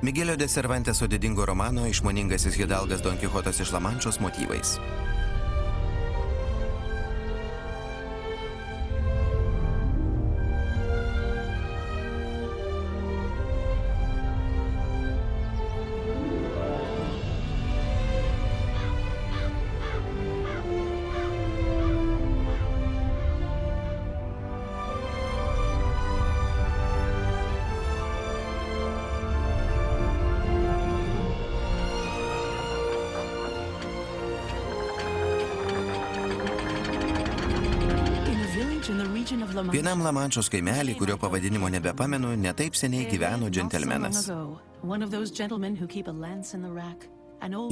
Migelio de Cervanteso didingo romano išmoningasis hidalgas Don Kichotas iš Lamančos motyvais. Vienam Lamančos kaimelį, kurio pavadinimo nebepamenu, netaip seniai gyveno džentelmenas.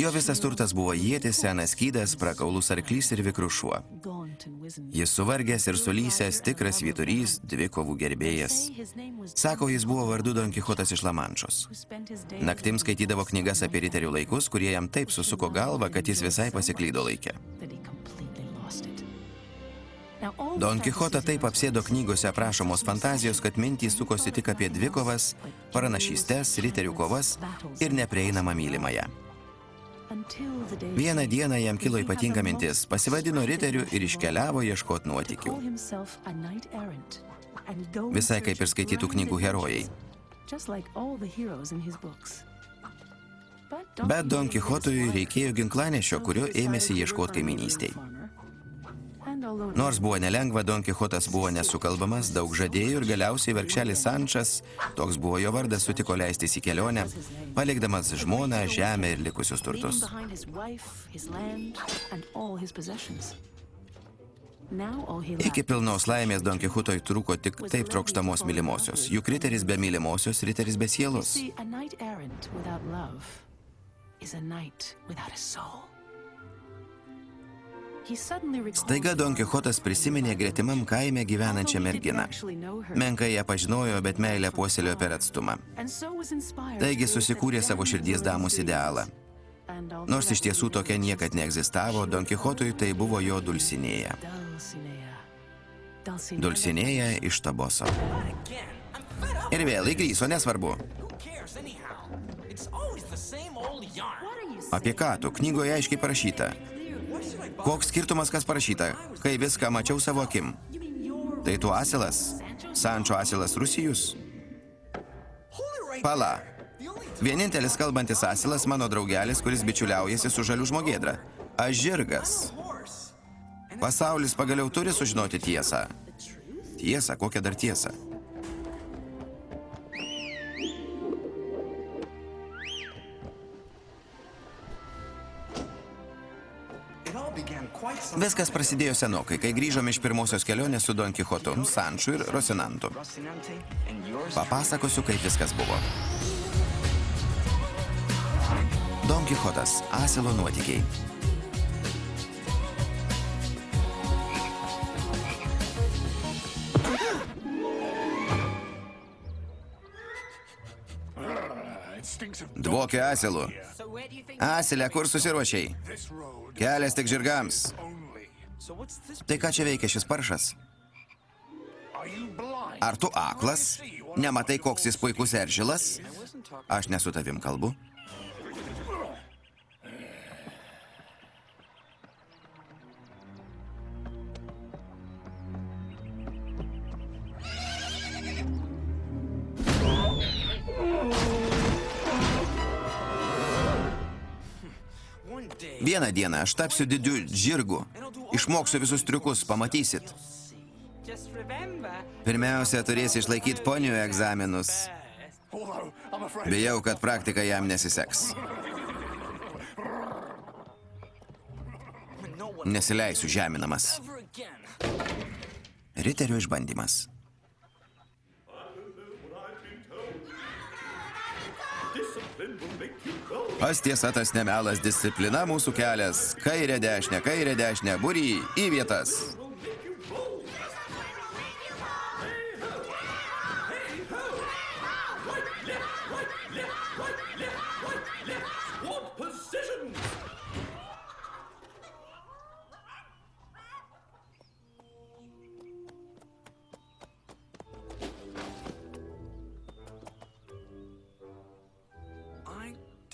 Jo visas turtas buvo ietis, senas skydas, prakaulus arklys ir vikrus šuo. Jis suvargęs ir sulysęs, tikras vyturys, dvikovų gerbėjas. Sako, jis buvo vardu Don Kichotas iš Lamančos. Naktim skaitydavo knygas apie riterių laikus, kurie jam taip susuko galvą, kad jis visai pasiklydo laike. Don Kichotą taip apsėdo knygose aprašomos fantazijos, kad mintys sukosi tik apie dvikovas, pranašystes, riterių kovas ir neprieinamą mylimąją. Vieną dieną jam kilo ypatinga mintis, pasivadino riteriu ir iškeliavo ieškoti nuotykių. Visai kaip ir skaitytų knygų herojai. Bet Don Kichotui reikėjo ginklanešio, kurio ėmėsi ieškoti kaiminystėj. Nors buvo nelengva, Don Kichotas buvo nesukalbamas, daug žadėjo ir galiausiai vargšelis Sančas, toks buvo jo vardas, sutiko leistis į kelionę, palikdamas žmoną, žemę ir likusius turtus. Iki pilnos laimės Don Kichotui trūko tik taip trokštamos mylimosios, juk riteris be mylimosios, riteris be sielos. Staiga Don Kichotas prisiminė gretimam kaime gyvenančią merginą. Menkai ją pažinojo, bet meilę puoselėjo per atstumą. Taigi susikūrė savo širdies damos idealą. Nors iš tiesų tokia niekad neegzistavo, Don Kichotui tai buvo jo Dulsinėja. Dulsinėja iš Toboso. Ir vėl įgryso, nesvarbu. Apie ką tu? Knygoje aiškiai parašyta. Koks skirtumas, kas parašyta, kai viską mačiau savo akim? Tai tu asilas? Sančo asilas Rusijus? Pala. Vienintelis kalbantis asilas mano draugelis, kuris bičiuliaujasi su žaliu žmogėdra. Aš žirgas. Pasaulis pagaliau turi sužinoti tiesą. Tiesą? Kokią dar tiesą? Viskas prasidėjo senokai, kai grįžom iš pirmosios kelionės su Don Kichotu, Sanču ir Rosinantu. Papasakosiu, kaip viskas buvo. Don Kichotas, asilo nuotykiai. Dvokia asilu. Asilė, kur susiruošiai? Kelias tik žirgams. Tai ką čia veikia šis paršas? Ar tu aklas? Nematai, koks jis puikus eržilas? Aš nesu tavim kalbu. Vieną dieną aš tapsiu didiu žirgu. Išmoksiu visus triukus, pamatysit. Pirmiausia, turėsi išlaikyti ponių egzaminus. Bijau, kad praktika jam nesiseks. Nesileisiu žeminamas. Riterio išbandymas. Pas tiesa tas nemelas, disciplina mūsų kelias. Kairė dešinė, būry, į vietas.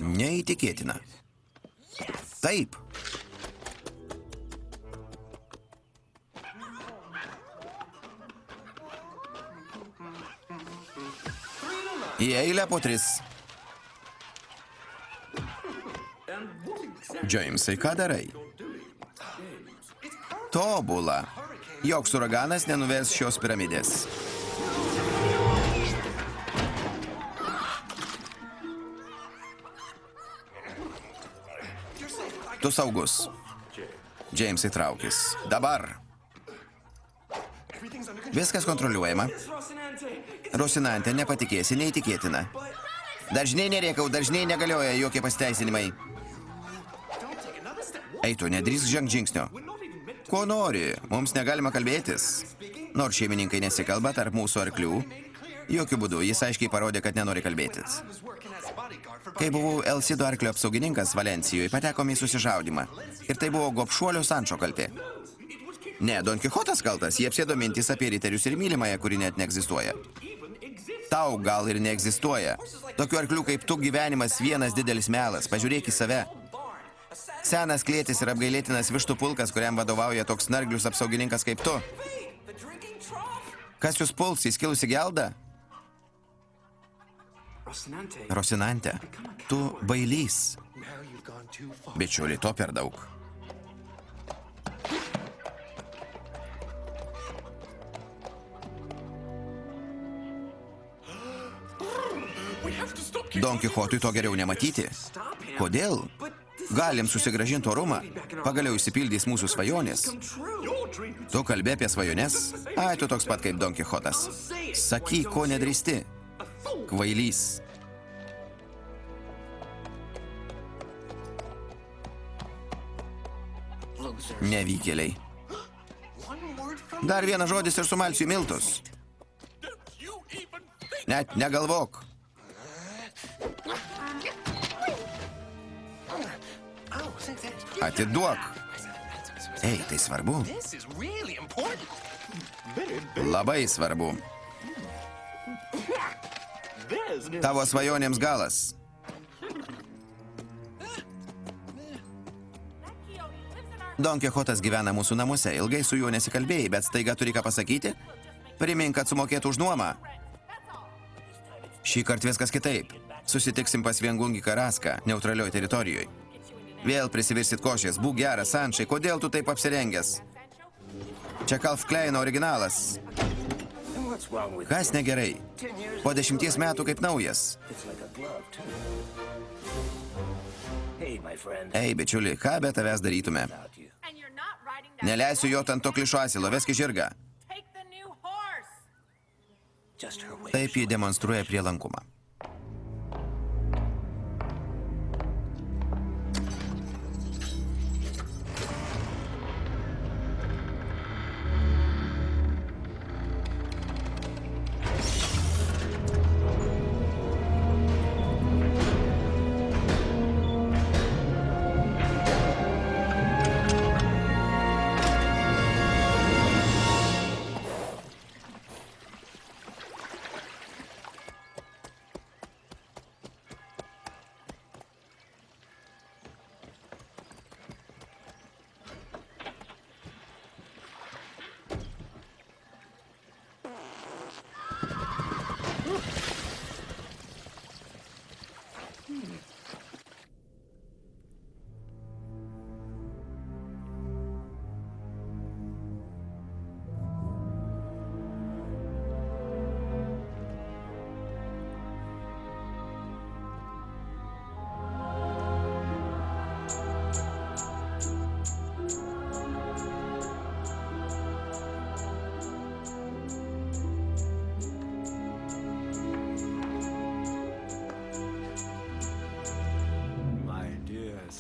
Neįtikėtina. Taip. Į eilę po 3. Džeimsai, ką darai? Tobula. Joks uraganas nenuvers šios piramidės. Tu saugus. Džeimsai, traukis. Dabar. Viskas kontroliuojama. Rosinante, nepatikėsi, neįtikėtina. Dažnai nerėkau, dažnai negalioja jokie pasiteisinimai. Eitų, nedrįsk žengt žingsnio. Ko nori, mums negalima kalbėtis. Nors šeimininkai nesikalba tarp mūsų arklių, jokių būdų jis aiškiai parodė, kad nenori kalbėtis. Kai buvau Elsido arklio apsaugininkas Valencijoje, patekom į susižaudimą. Ir tai buvo gobšuolio Sančo kaltė. Ne, Don Kichotas kaltas, jie apsėdo mintys apie riterius ir mylimąją, kuri net neegzistuoja. Tau gal ir neegzistuoja. Tokių arklių kaip tu gyvenimas vienas didelis melas. Pažiūrėk į save. Senas klėtis ir apgailėtinas vištų pulkas, kuriam vadovauja toks snarglius apsaugininkas kaip tu. Kas jūs puls, įskilusi geldą? Rosinante, tu bailys. Bičiuli, to per daug. Don Kichotui to geriau nematyti. Kodėl? Galim susigrąžinti orumą. Pagaliau išsipildys mūsų svajonės. Tu kalbė apie svajones? Ai, tu toks pat kaip Don Kichotas. Sakyk, ko nedrįsti. Kvailys. Nevykėliai. Dar vienas žodis ir sumalsiu į miltus. Net negalvok. Atiduok. Ei, tai svarbu. Labai svarbu. Tavo svajonėms galas. Don Kichotas gyvena mūsų namuose. Ilgai su juo nesikalbėjai, bet staiga turi ką pasakyti? Primink, kad sumokėtų už nuomą. Šį kartą viskas kitaip. Susitiksim pas viengungį Karaską, neutralioj teritorijoje. Vėl prisivirsit košės. Būk geras, Sančai, kodėl tu taip apsirengęs? Čia Calvin Kleino originalas. Kas negerai? Po 10 metų kaip naujas. Ei, bičiuli, ką be tavęs darytume? Neleisiu jo ant to klišo asilo, veski žirgą. Taip jį demonstruoja prielankumą.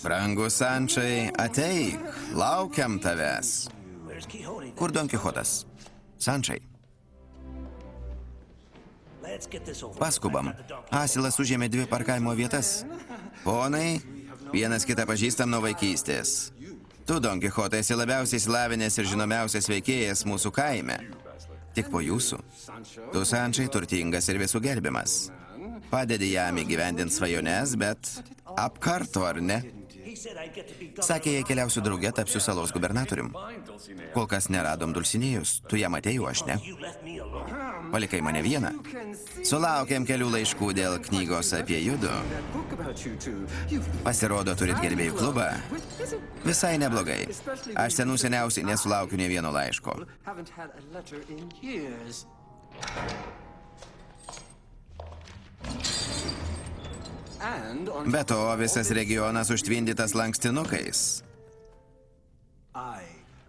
Brangus Sančai, ateik, laukiam tavęs. Kur Don Kichotas? Sančai. Paskubam. Asilas užėmė 2 parkavimo vietas. Ponai, vienas kitą pažįstam nuo vaikystės. Tu, Don Kichotai, esi labiausiai slavinęs ir žinomiausias veikėjas mūsų kaime. Tik po jūsų. Tu, Sančai, turtingas ir visų gerbiamas. Padedi jam įgyvendinti svajones, bet Apkarto, ar ne? Sakė, jei keliausiu drauge, tapsiu salos gubernatorium. Kol kas neradom Dulsinėjus. Tu ją matei, o aš ne. Palikai mane vieną. Sulaukėm kelių laiškų dėl knygos apie judu. Pasirodo, turit gerbėjų klubą. Visai neblogai. Aš senų seniausiai nesulaukiu nė vieno laiško. Be to, visas regionas užtvindytas lankstinukais.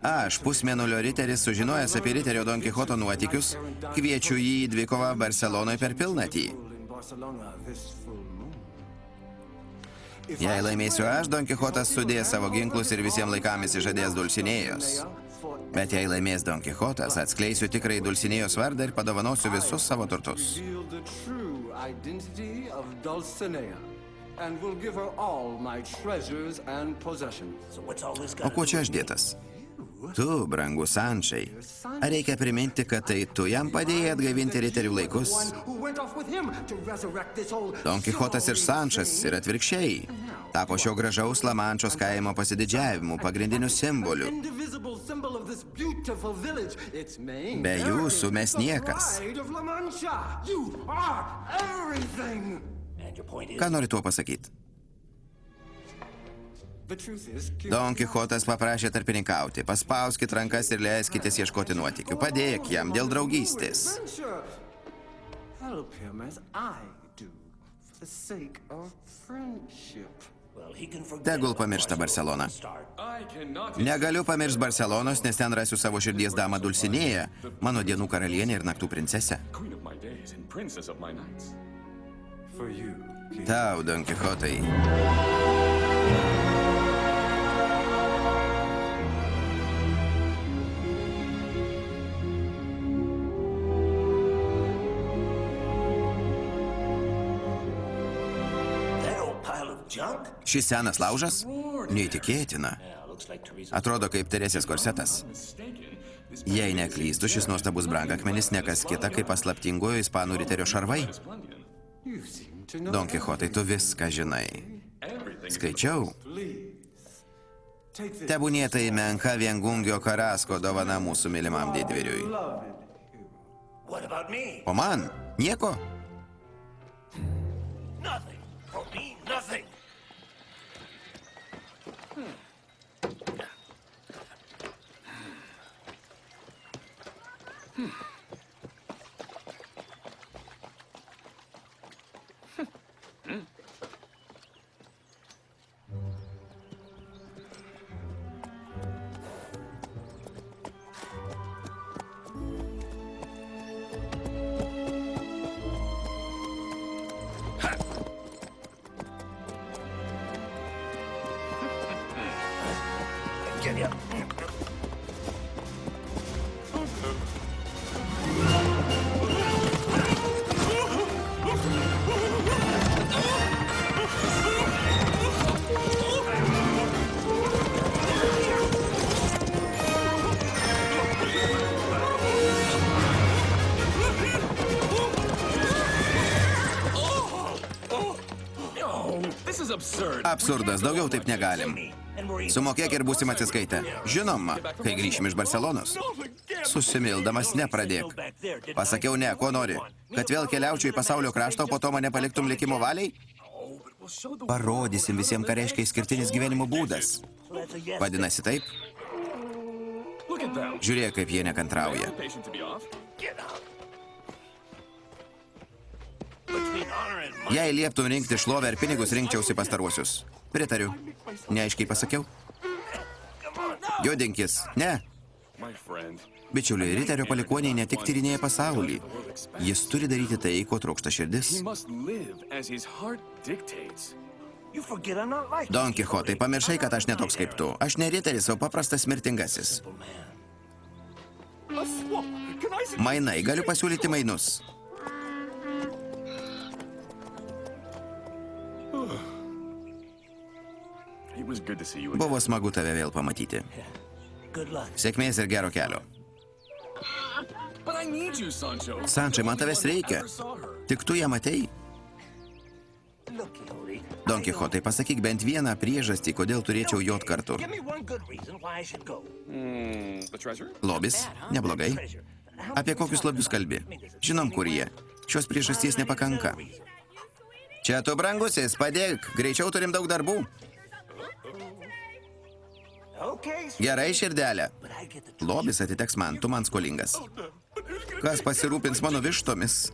Aš, pusmėnulio riteris, sužinojęs apie riterio Don Kichoto nuotykius, kviečiu jį į dvikovą Barcelonoje per pilnatį. Jei laimėsiu aš, Don Kichotas sudės savo ginklus ir visiems laikams išžadės Dulsinėjos. Bet jei laimės Don Kichotas, atskleisiu tikrai Dulsinėjos vardą ir padovanosiu visus savo turtus. O kuo čia aš dėtas? Tu, brangus Sančai, ar reikia priminti, kad tai tu jam padėjai atgaivinti riterių laikus? Don Kichotas ir Sančas ir atvirkščiai tapo šio gražaus Lamančos kaimo pasididžiavimu, pagrindiniu simboliu. Be jūsų mes niekas. Ką nori tuo pasakyti? Don Kichotas paprašė tarpininkauti. Paspauskit rankas ir leiskitės ieškoti nuotykių. Padėk jam dėl draugystės. Tegul pamiršta Barceloną. Negaliu pamiršti Barcelonos, nes ten rasiu savo širdies damą Dulsinėją, mano dienų karalienę ir naktų princesę. Tau, Don Kichotai. Šis senas laužas? Neįtikėtina. Atrodo kaip Teresės korsetas. Jei neklystu, šis nuostabus brangakmenis nekas kita kaip paslaptingojo ispanų riterio šarvai. Don Kichotai, tu viską žinai. Skaičiau. Tebūnie tai menka viengungio Karasko dovana mūsų mylimam didvyriui. O man? Nieko? Absurdas, daugiau taip negalim. Sumokėk ir būsim atsiskaitę. Žinoma, kai grįšim iš Barcelonos. Susimildamas nepradėk. Pasakiau ne, ko nori. Kad vėl keliaučiau į pasaulio kraštą, o po to mane paliktum likimo valiai? Parodysim visiems, ką reiškia išskirtinis gyvenimo būdas. Vadinasi taip? Žiūrėk, kaip jie nekantrauja. Jei lieptum rinkti šlovę ir pinigus, rinkčiausi pastaruosius. Pritariu. Neaiškiai pasakiau? Judinkis. Ne. Bičiuliai, riterio palikuoniai ne tik tyrinėja pasaulį. Jis turi daryti tai, ko trokšta širdis. Don Kichotai, pamiršai, kad aš netoks kaip tu. Aš ne riteris, o paprastas mirtingasis. Mainai, galiu pasiūlyti mainus. Buvo smagu tave vėl pamatyti. Sėkmės ir gero kelio. Sančai, man tavęs reikia. Tik tu ją matei? Don Kichotai, pasakyk bent vieną priežastį, kodėl turėčiau jot kartu. Lobis? Neblogai. Apie kokius lobius kalbi? Žinom, kur jie. Šios priežasties nepakanka. Čia tu, brangusis, padėk. Greičiau turim daug darbų. Gerai, širdelė. Lobis atiteks man, tu man skolingas. Kas pasirūpins mano vištomis?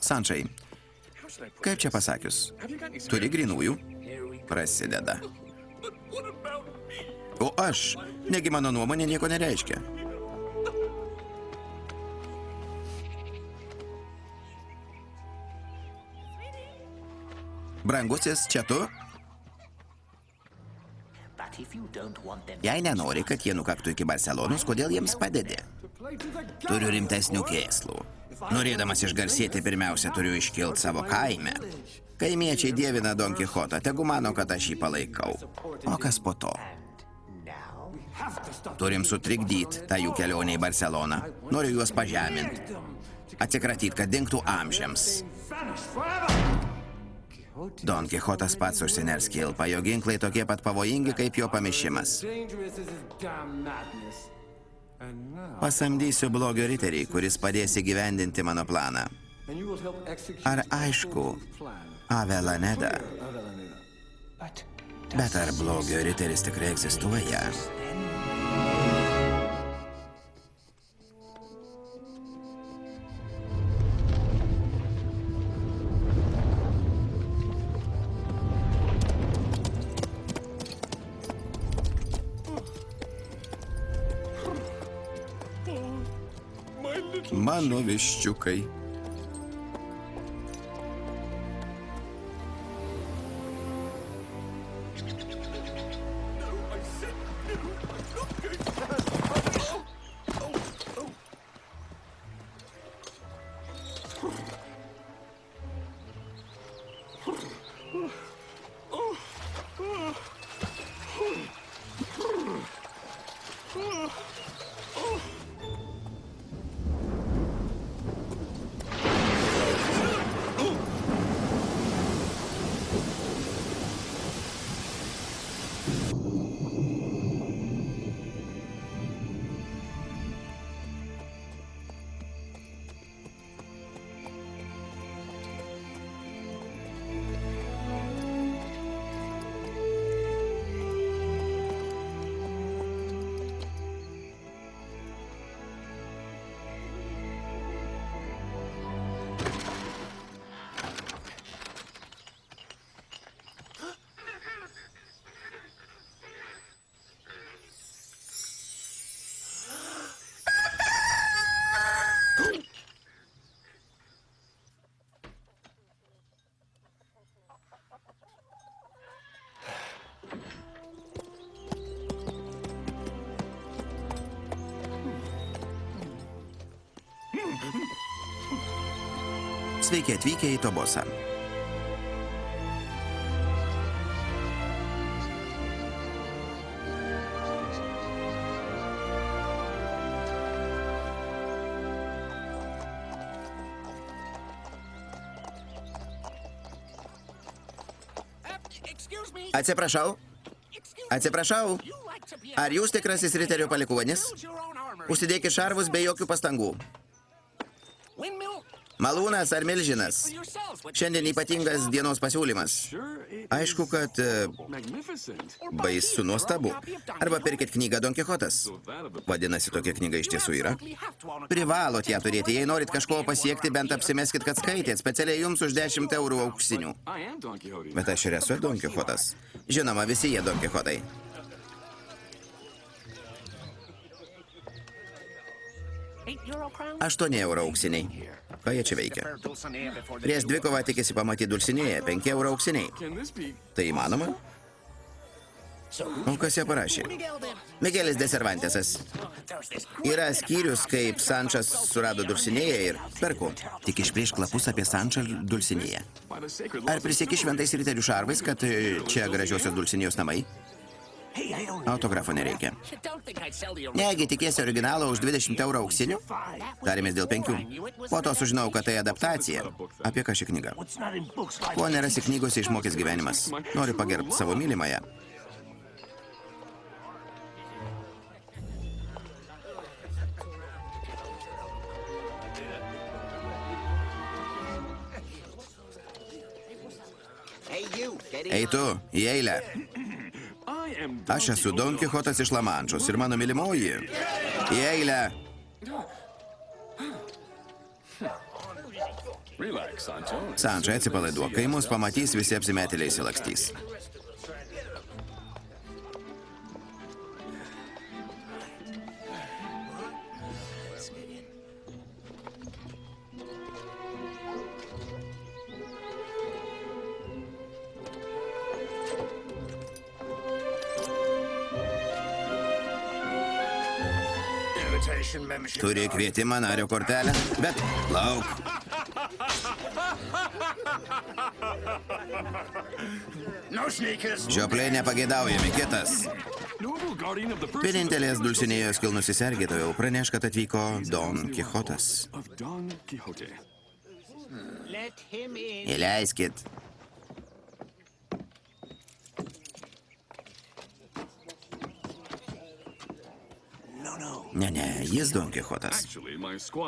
Sančai, kaip čia pasakius? Turi grinųjų? Prasideda. O aš, negi mano nuomonė nieko nereiškia. Brangusis, čia tu? Jei nenori, kad jie nukaktų iki Barcelonos, kodėl jiems padedi? Turiu rimtesnių kėslų. Norėdamas išgarsėti, pirmiausia, turiu iškilt savo kaime. Kaimiečiai dievina Don Kichotą, tegu mano, kad aš jį palaikau. O kas po to? Turim sutrikdyti tą jų kelionę į Barceloną. Noriu juos pažeminti. Atsikratyti, kad dingtų amžiams. Don Kichotas pats užsiners kilpą, jo ginklai tokie pat pavojingi, kaip jo pamišimas. Pasamdysiu blogio riterį, kuris padės įgyvendinti mano planą. Ar aišku, Avelaneda? Bet ar blogio riteris tikrai egzistuoja? Mano viščiukai. Sveiki atvykę į Tobosą. Atsiprašau. Atsiprašau. Ar jūs tikrasis riterio palikuonis? Užsidėkit šarvus be jokių pastangų. Malūnas ar milžinas? Šiandien ypatingas dienos pasiūlymas. Aišku, kad baisu nuostabu. Arba pirkit knygą Don Kichotas. Vadinasi, tokia knyga iš tiesų yra. Privalot ją turėti. Jei norit kažko pasiekti, bent apsimeskit, kad skaitėt. Specialiai jums už 10 eurų auksinių. Bet aš ir esu Don Kichotas. Žinoma, visi jie Don Kichotai. 8 eurų auksiniai. Ką jie čia veikia? Prieš dvikovą tikisi pamatyti Dulsinėje, 5 eurų auksiniai. Tai įmanoma? O kas ją parašė? Miguelis de Cervantesas. Yra skyrius, kaip Sančas surado Dulsinėje ir perku. Tik išplėš klapus apie Sančą Dulsinėje. Ar prisieki šventais riterių šarvais, kad čia gražiosios Dulsinėjos namai? Autografo nereikia. Negi tikėsi originalo už 20 eurų auksinių? Tarėmės dėl 5. Po to sužinau, kad tai adaptacija. Apie ką ši knyga? Ko nerasi knygose išmokęs gyvenimas. Noriu pagerbti savo mylimąją. Ei tu, į eilę. Aš esu Don Kichotas iš Lamanšos ir mano mylimoji. Į eilę. Sančai, atsipalaiduok, kai mus pamatys, visi apsimetėliai įsilakstys. Turi kvietimą nario kortelę, bet lauk. Žiopliai nepageidaujami, kitas. Vienintelės Dulsinėjos kilnusi sergėtojau praneš, kad atvyko Don Kichotas. Įleiskit. Ne, jis Don Kichotas.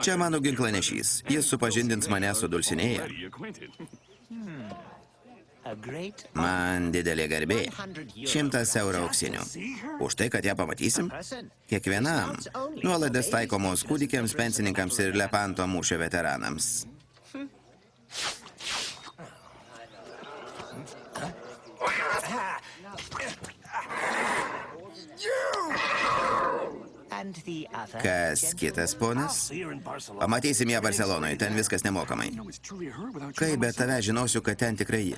Čia mano ginklanešys. Jis supažindins mane su Dulsinėja. Man didelė garbė. 100 eurų auksinių. Už tai, kad ją pamatysim? Kiekvienam. Nuolaidas taikomos kūdikiams, pensininkams ir Lepanto mūšio veteranams. Kas kitas ponas? Pamatysim ją Barcelonoje, ten viskas nemokamai. Kai be tave žinosiu, kad ten tikrai ji.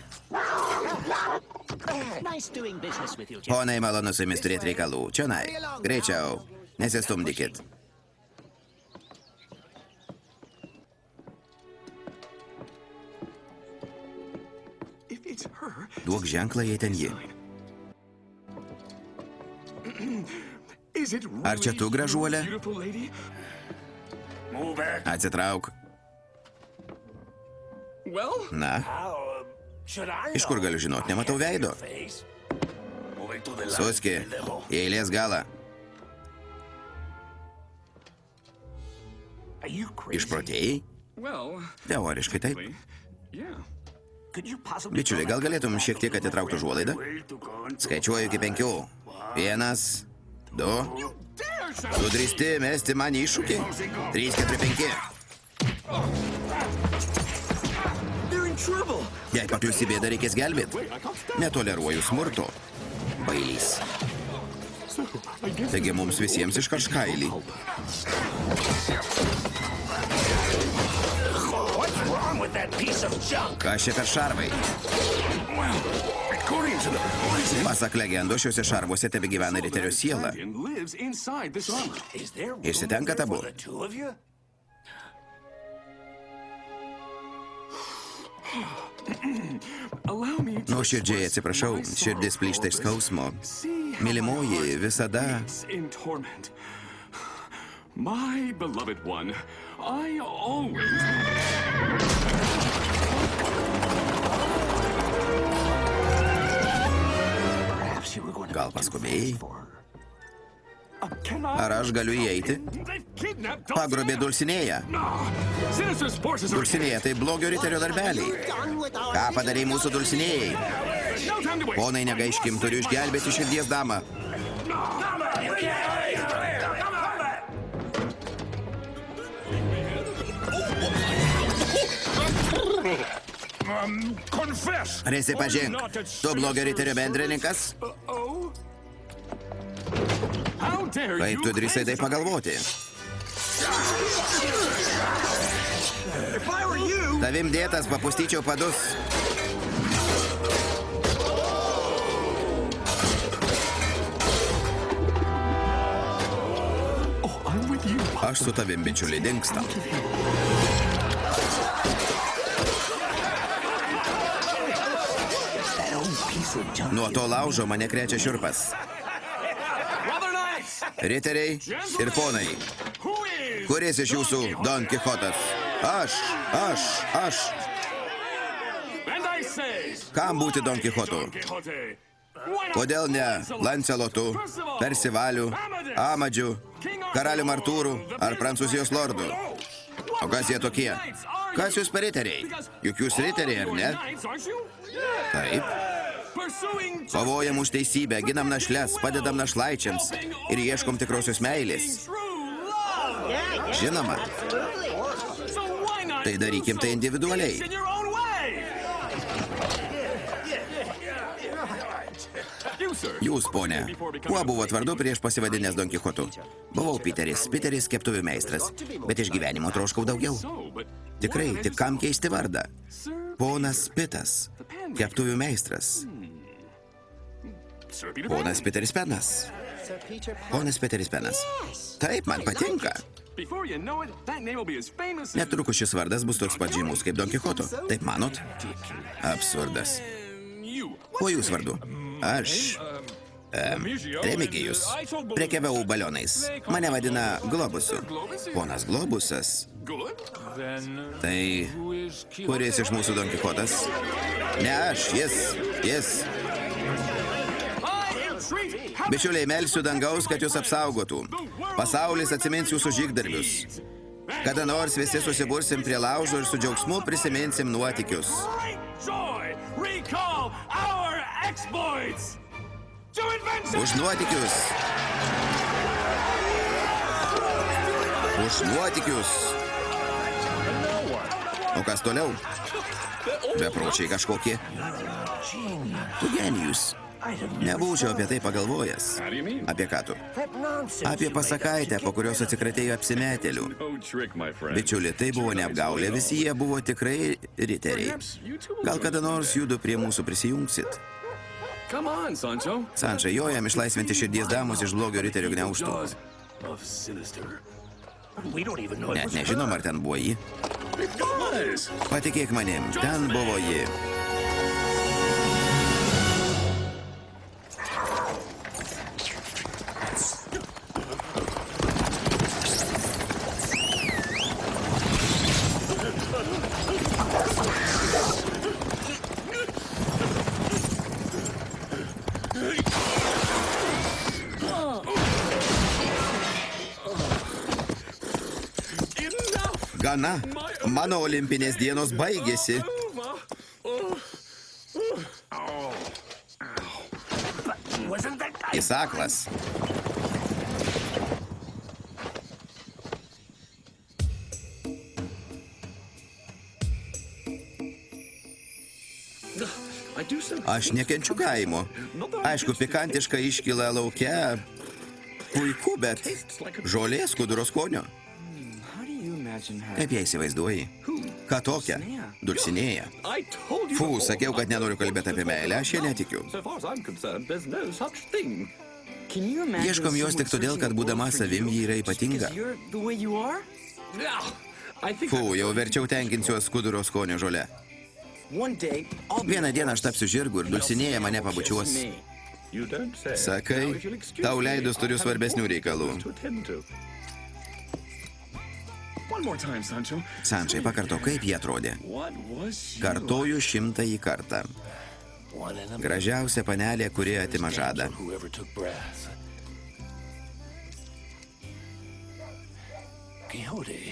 Ponai, malonu su jumis turėti reikalų. Čionai, greičiau, nesistumdykit. Duok ženklą, jei ten ji. Ar čia tu, gražuolė? Atsitrauk. Na? Iš kur galiu žinot, nematau veido. Suski, į eilės galą. Išprotėjai? Teoriškai taip. Bičiuliai, gal galėtum šiek tiek atitraukti užuolaidą? Skaičiuoju iki 5. 1, 2. Sudrįsti mesti man iššūkį? 3, 4, 5. Jei pakliusi bėdą, reikės gelbėti. Netoleruoju smurto. Bailys. Taigi mums visiems iškarš kailį. Kas čia per šarvai? Pasak legendo, šiuose šarvuose tebegyvena riterio siela. Išsitenkat abu? Nuoširdžiai atsiprašau, širdis plyšta iš skausmo. Mylimoji, visada... My beloved one, I always... Gal paskubėjai? Ar aš galiu įeiti? Pagrobė Dulsinėją. Dulsinėja tai blogio riterio darbeliai. Ką padarei mūsų Dulsinėjai? Ponai, negaiškim, turiu išgelbėti širdies damą. Prisipažink, tu blogio riterio bendrininkas? Kaip tu drįsai tai pagalvoti? Tavim dėtas papustyčiau padus. Aš su tavim, bičiuli, dingstam. Nuo to laužo mane krečia šiurpas. Riteriai ir ponai, kuris iš jūsų Don Kichotas? Aš. Kam būti Don Kichotu? Kodėl ne Lancelotu, Persivaliu, Amadžiu, karalium Artūru ar Prancūzijos lordu? O kas jie tokie? Kas jūs per riteriai? Juk jūs riteriai, ar ne? Taip. Kovojam už teisybę, ginam našles, padedam našlaičiams ir ieškom tikrosios meilės. Žinoma. Tai darykim tai individualiai. Jūs, ponė, kuo buvot vardu prieš pasivadinęs Don Kichotu? Buvau Piteris keptuvių meistras, bet iš gyvenimo troškau daugiau. Tikrai, tik kam keisti vardą? Ponas Pitas, keptuvių meistras. Ponas Piteris Penas. Ponas Piteris Penas. Taip, man patinka. Netrukus šis vardas bus toks pat žymus kaip Don Kichoto. Taip manot? Absurdas. Kuo jūs vardu? Aš. Remigijus. Prekiavau balionais. Mane vadina Globusu. Ponas Globusas. Tai kuris iš mūsų Don Kichotas? Ne aš, jis. Bičiuliai, melsiu dangaus, kad jūs apsaugotų. Pasaulis atsimins jūsų žygdarbius. Kada nors visi susibursim prie laužo ir su džiaugsmu prisiminsim nuotykius. Už nuotykius! Už nuotykius! O kas toliau? Bepročiai kažkokie. Tu genijus. Nebūčiau apie tai pagalvojęs. Apie ką tu? Apie pasakaitę, po kurios atsikratėjo apsimetėlių. Bičiuli, tai buvo neapgaulė, visi jie buvo tikrai riteriai. Gal kada nors judu prie mūsų prisijungsit? Sančai, jojam išlaisvinti širdies damus iš blogio riterio gniaužtų. Net nežinom, ar ten buvo ji. Patikėk manim, ten buvo ji. Gana, mano olimpinės dienos baigėsi. Jis aklas. Aš nekenčiu kaimo. Aišku, pikantiška iškyla lauke. Puiku, bet žolė skuduro skonio. Kaip ją įsivaizduoji? Ką tokia? Dulcinėja. Fū, sakiau, kad nenoriu kalbėti apie meilę, aš ją netikiu. Ieškom jos tik todėl, kad būdama savim ji yra ypatinga. Fū, jau verčiau tenkinsiuos skuduro skonio žolę. Vieną dieną aš tapsiu žirgu ir Dulcinėja mane pabučiuos. Sakai, tau leidus turiu svarbesnių reikalų. Sančai, pakarto, kaip jie atrodė. Kartoju 100 kartą. Gražiausia panelė, kuri atima žadą.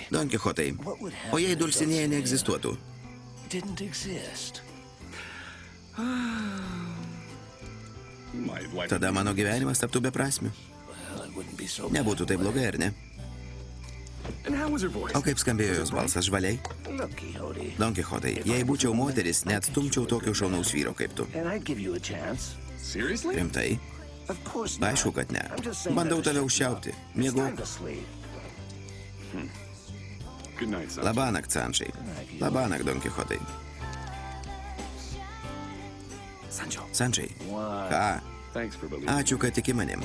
Don Kichotai, o jei Dulcinėja neegzistuotų? Tada mano gyvenimas taptų beprasmiu. Nebūtų tai blogai, ar ne? O kaip skambėjo jos balsas žvaliai? Don Kichotai, jei būčiau moteris, net stumčiau tokio šaunaus vyro kaip tu. Rimtai? Aišku, kad ne. Bandau tave užšiaupti. Miegok. Labanakt, Sančai. Labanakt, Don Kichotai. Sančai. Ką? Ačiū, kad tiki manim.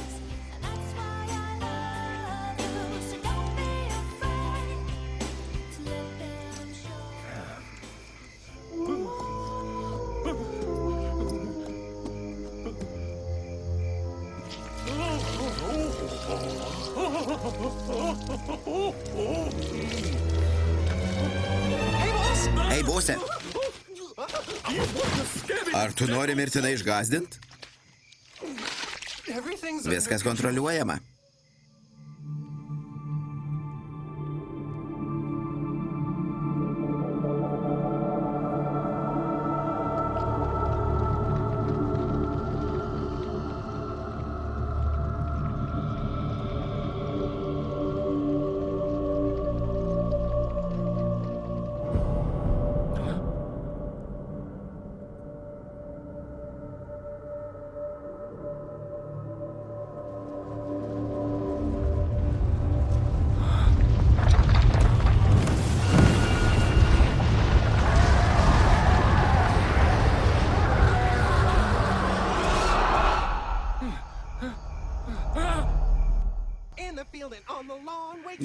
Ei, bose. Ar tu nori mirtinai išgazdint? Viskas kontroliuojama.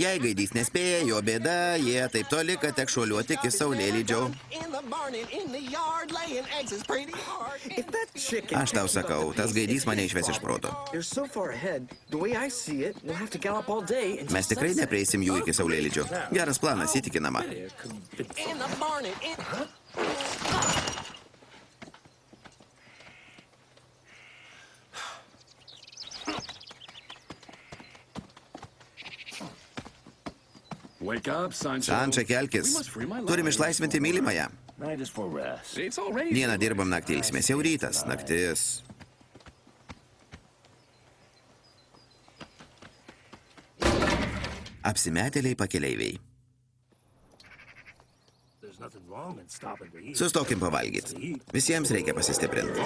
Jei gaidys nespėja, jo bėda, jie taip toli, kad tek šuoliuoti iki saulėlydžio. Aš tau sakau, tas gaidys mane išves iš proto. Mes tikrai neprieisim jų iki saulėlydžio. Geras planas, įtikinama. Sančia, kelkis. Turim išlaisvinti mylimąją. Dieną dirbam, naktį ilsimės. Jau rytas, naktis. Apsimetėliai pakeleiviai. Sustokim pavalgyti. Visiems reikia pasistiprinti.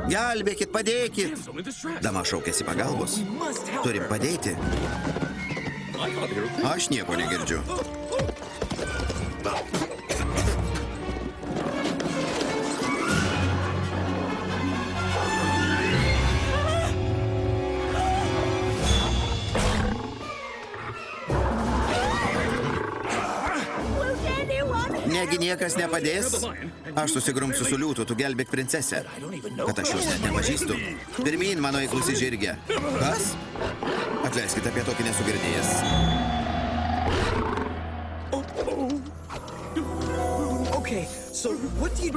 Gelbėkit, padėkit. Dama šaukėsi pagalbos. Turim padėti. Aš nieko negirdžiu. Negi niekas nepadės? Aš susigrumsiu su liūtu, tu gelbėk princesę. Kad aš jūs net nepažįstu. Pirmyn, mano įklusi žirgė. Kas? Atleiskit, apie tokį nesu girdėjęs.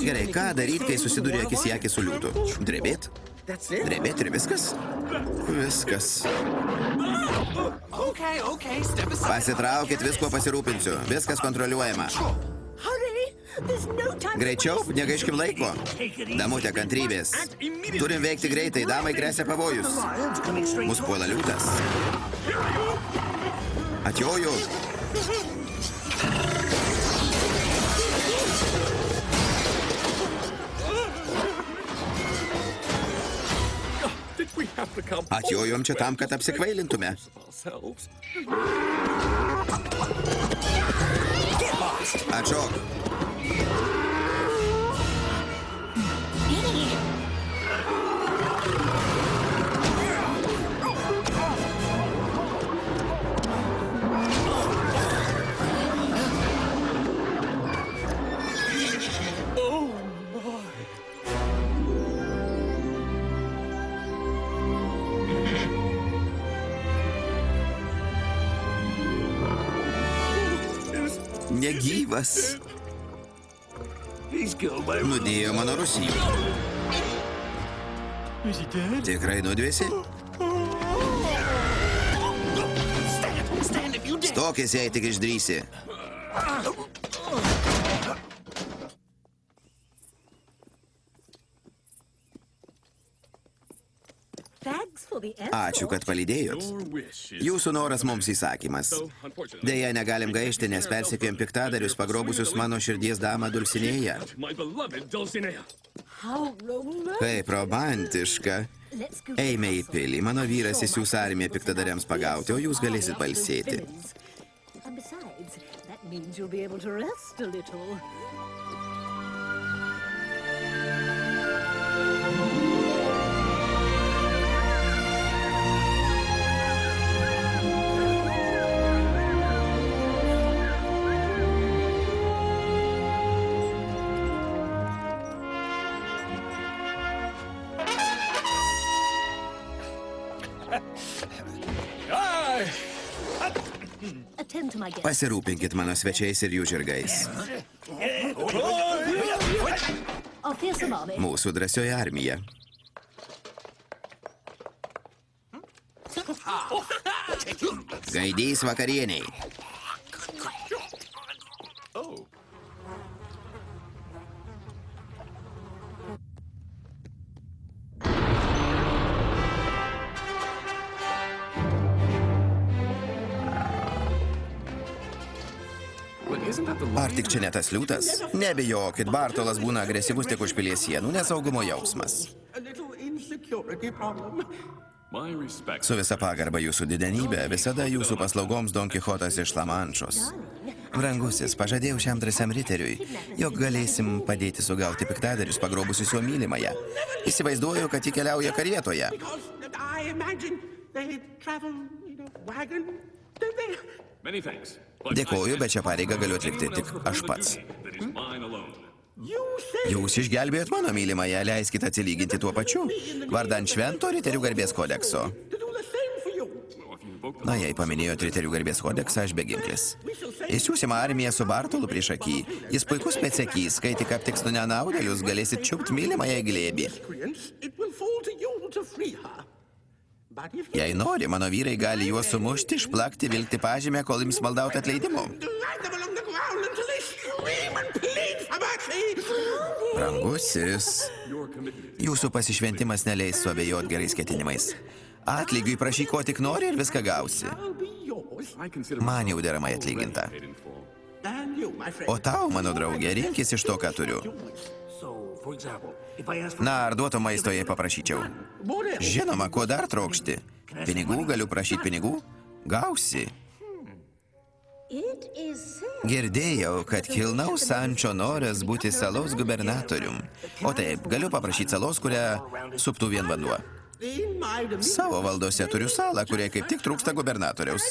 Gerai, ką daryti, kai susiduri akis į akį su liūtu? Drebėt? Drebėt ir viskas? Viskas. Pasitraukit, visko pasirūpinsiu. Viskas kontroliuojama. Greičiau, negaiškim laiko. Damute, kantrybės. Turim veikti greitai, damai gresia pavojus. Mus puola liūtas. Atjoju. Atjojom čia tam, kad apsikvailintume. Atšok. Negyvas. Nudėjo mano Rusijų. Tikrai nudvėsi? Stokis, jei tik išdrįsi. Ačiū, kad palydėjot. Jūsų noras mums įsakymas. Deja, negalim gaišti, nes persekiojam piktadarius, pagrobusius mano širdies damą Dulsinėją. Kaip romantiška. Eime į pilį. Mano vyras įsiūs armiją piktadariams pagauti, o jūs galėsit pailsėti. Pasirūpinkit mano svečiais ir jų žirgais. Mūsų drąsioji armija. Gaidys vakarieniai. Ar tik čia ne tas liūtas? Nebijokit, Bartolas būna agresyvus tik už pilies sienų, nesaugumo jausmas. Su visa pagarba jūsų didenybė, visada jūsų paslaugoms Don Kichotas iš Lamanšos. Brangusis, pažadėjau šiam drąsiam riteriui, jog galėsim padėti sugauti piktadarius pagrobusius jo mylimąją. Įsivaizduoju, kad ji keliauja karietoje. Dėkoju, bet šią pareigą galiu atlikti tik aš pats. Jūs išgelbėjot mano mylimąją, leiskite atsilyginti tuo pačiu, vardan švento riterių garbės kodekso. Na, jei paminėjot riterių garbės kodeksą, aš beginklis. Įsiūsim armiją su Bartolu prieš akį. Jis puikus pėdsekys, kai tik aptiks nenaudėlius, galėsit čiupt mylimąją į glėbį. Jei nori, mano vyrai gali juos sumušti, išplakti, vilkti pažymę, kol jums maldauti atleidimo. Brangusis, jūsų pasišventimas neleis suabejot gerais ketinimais. Atlygiui prašyk, ko tik nori ir viską gausi. Man jau deramai atlyginta. O tau, mano draugė, rinkis iš to, ką turiu. Na, ar duoto maisto jei paprašyčiau? Žinoma, ko dar trokšti? Pinigų, galiu prašyti pinigų? Gausi. Girdėjau, kad kilnaus Sančio noras būti salos gubernatorium. O taip, galiu paprašyti salos, kurią suptų vien vanduo. Savo valdose turiu salą, kuriai kaip tik trūksta gubernatoriaus.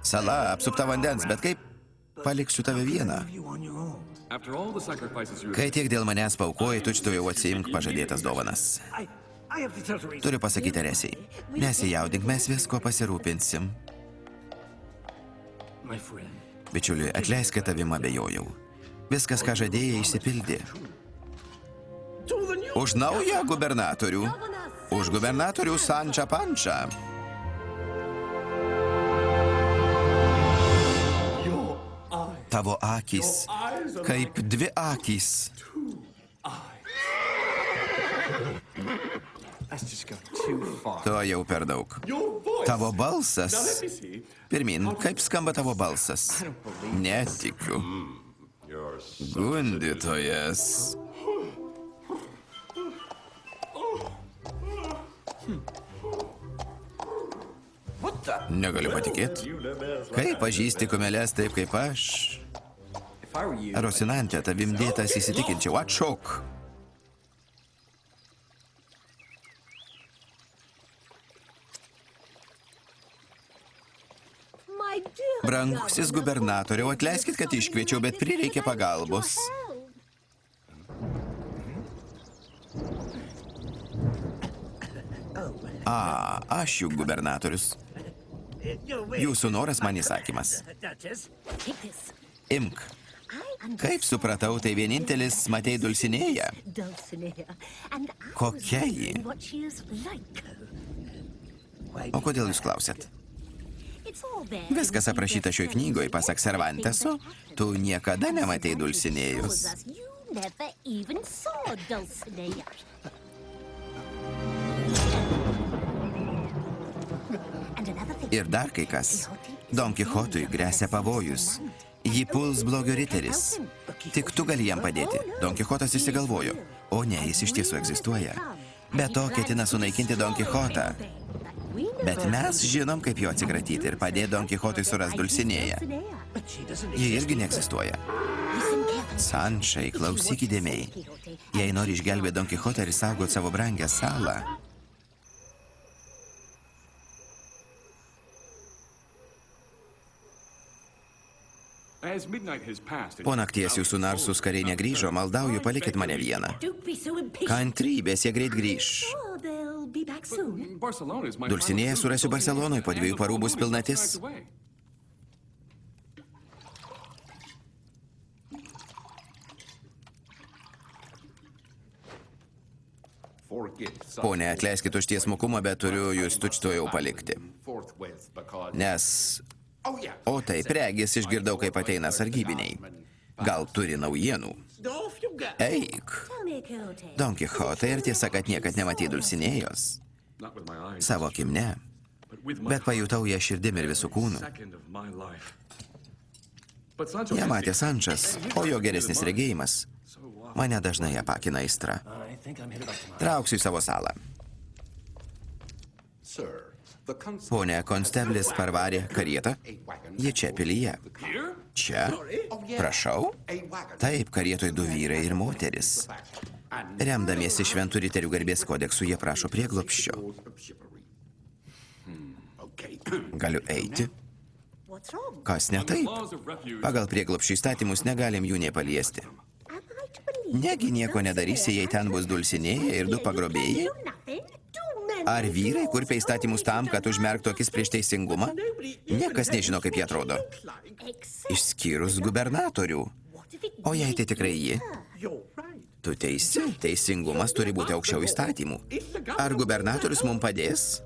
Sala apsupta vandens, bet kaip paliksiu tave vieną? Kai tiek dėl manęs paukoji, tučtu jau atsiimk pažadėtas dovanas. Turiu pasakyti Teresiai, nesijaudink, mes visko pasirūpinsim. Bičiuliui, atleisk, kad tavim abejojau. Viskas, ką žadėjai, išsipildė. Už naują gubernatorių. Už gubernatorių Sančą Pančą. Tavo akys, kaip dvi akys. To jau per daug. Tavo balsas. Pirmin, kaip skamba tavo balsas? Netikiu. Gundytojas. Negaliu patikėti. Kaip pažįsti kumelės taip kaip aš? Rosinante, tavim dėtas įsitikinčiau. Atšauk. Brangusis gubernatoriau, atleiskit, kad iškviečiau, bet prireikė pagalbos. Aš juk gubernatorius. Jūsų noras man įsakymas. Imk. Kaip supratau, tai vienintelis matei Dulsinėją. Kokia ji? O kodėl jūs klausėt? Viskas aprašyta šioj knygoj, pasak Cervanteso, tu niekada nematei Dulsinėjos. Ir dar kai kas. Don Kichotui gresia pavojus. Jį puls blogio riteris. Tik tu gali jam padėti. Don Kichotas išsigalvojo. O ne, jis iš tiesų egzistuoja. Be to ketina sunaikinti Don Kichotą. Bet mes žinom, kaip jo atsikratyti ir padėti Don Kichotui suras Dulsinėją. Ji irgi neegzistuoja. Sančai, klausyk įdėmiai. Jei nori išgelbėti Don Kichotą ir saugot savo brangę salą, po nakties jūsų narsūs kariai negrįžo, maldauju, palikit mane vieną. Kantrybės, jie greit grįž. Dulsinėją surasiu Barcelonoj, po 2 parų bus pilnatis. Pone, atleiskit už tiesmukumą, bet turiu jūs tučtuojau palikti. Nes... O taip, regis, išgirdau, kaip ateina sargybiniai. Gal turi naujienų? Eik. Don Kichotai, ir tiesa, kad niekad nematei Dulsinėjos? Savo akim ne. Bet pajutau ją širdim ir visų kūnų. Ją matė Sančas, o jo geresnis regėjimas. Mane dažnai apakina aistra. Trauksiu į savo salą. Pone, konsteblis parvarė karietą. Ji čia pilyje. Čia? Prašau? Taip, karietoj 2 vyrai ir moteris. Remdamiesi Šventų riterių garbės kodeksu, jie prašo prieglobsčio. Galiu eiti? Kas ne taip? Pagal prieglobsčio įstatymus negalim jų nepaliesti. Negi nieko nedarysi, jei ten bus Dulsinėja ir 2 pagrobėjai? Ar vyrai kurpia įstatymus tam, kad užmerktų akis prieš teisingumą? Niekas nežino, kaip jie atrodo. Išskyrus gubernatorių. O jei tai tikrai ji? Tu teisi, teisingumas turi būti aukščiau įstatymų. Ar gubernatorius mums padės?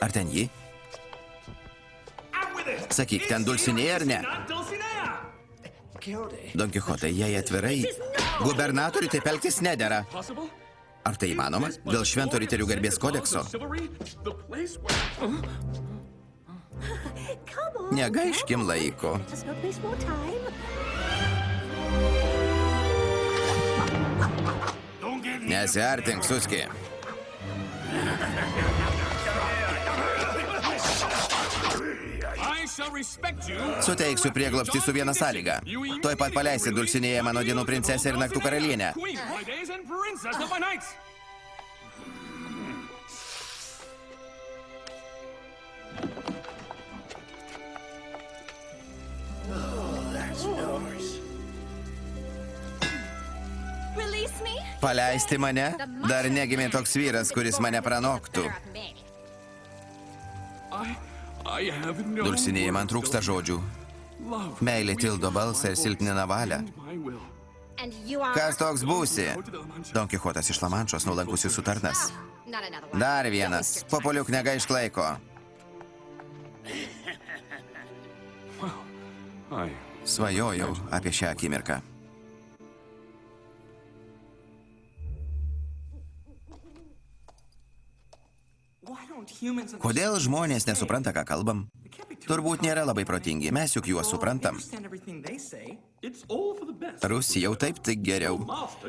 Ar ten ji? Sakyk, ten Dulsinėja ar ne? Don Kichotai, jei atvirai, gubernatoriui taip elgtis nedera. Ar tai įmanoma? Dėl Švento riterių garbės kodekso? Negaiškim laiko. Nesiartink, Suski. Suteiksiu prieglobstį su viena sąlyga. Tuoj pat paleisi Dulsinėją, mano dienų princesę ir naktų karalienę. Paleisti mane? Dar negimė toks vyras, kuris mane pranoktų. Dulsinėja, man trūksta žodžių. Meilė tildo balsą ir silpnina valią. Kas toks būsi? Don Kichotas iš Lamanšos, nuolankusis sutarnas. Dar vienas. Papuoliuk, negaišk laiko. Svajojau apie šią akimirką. Kodėl žmonės nesupranta, ką kalbam? Turbūt nėra labai protingi, mes juk juos suprantam. Rusija jau taip tik geriau.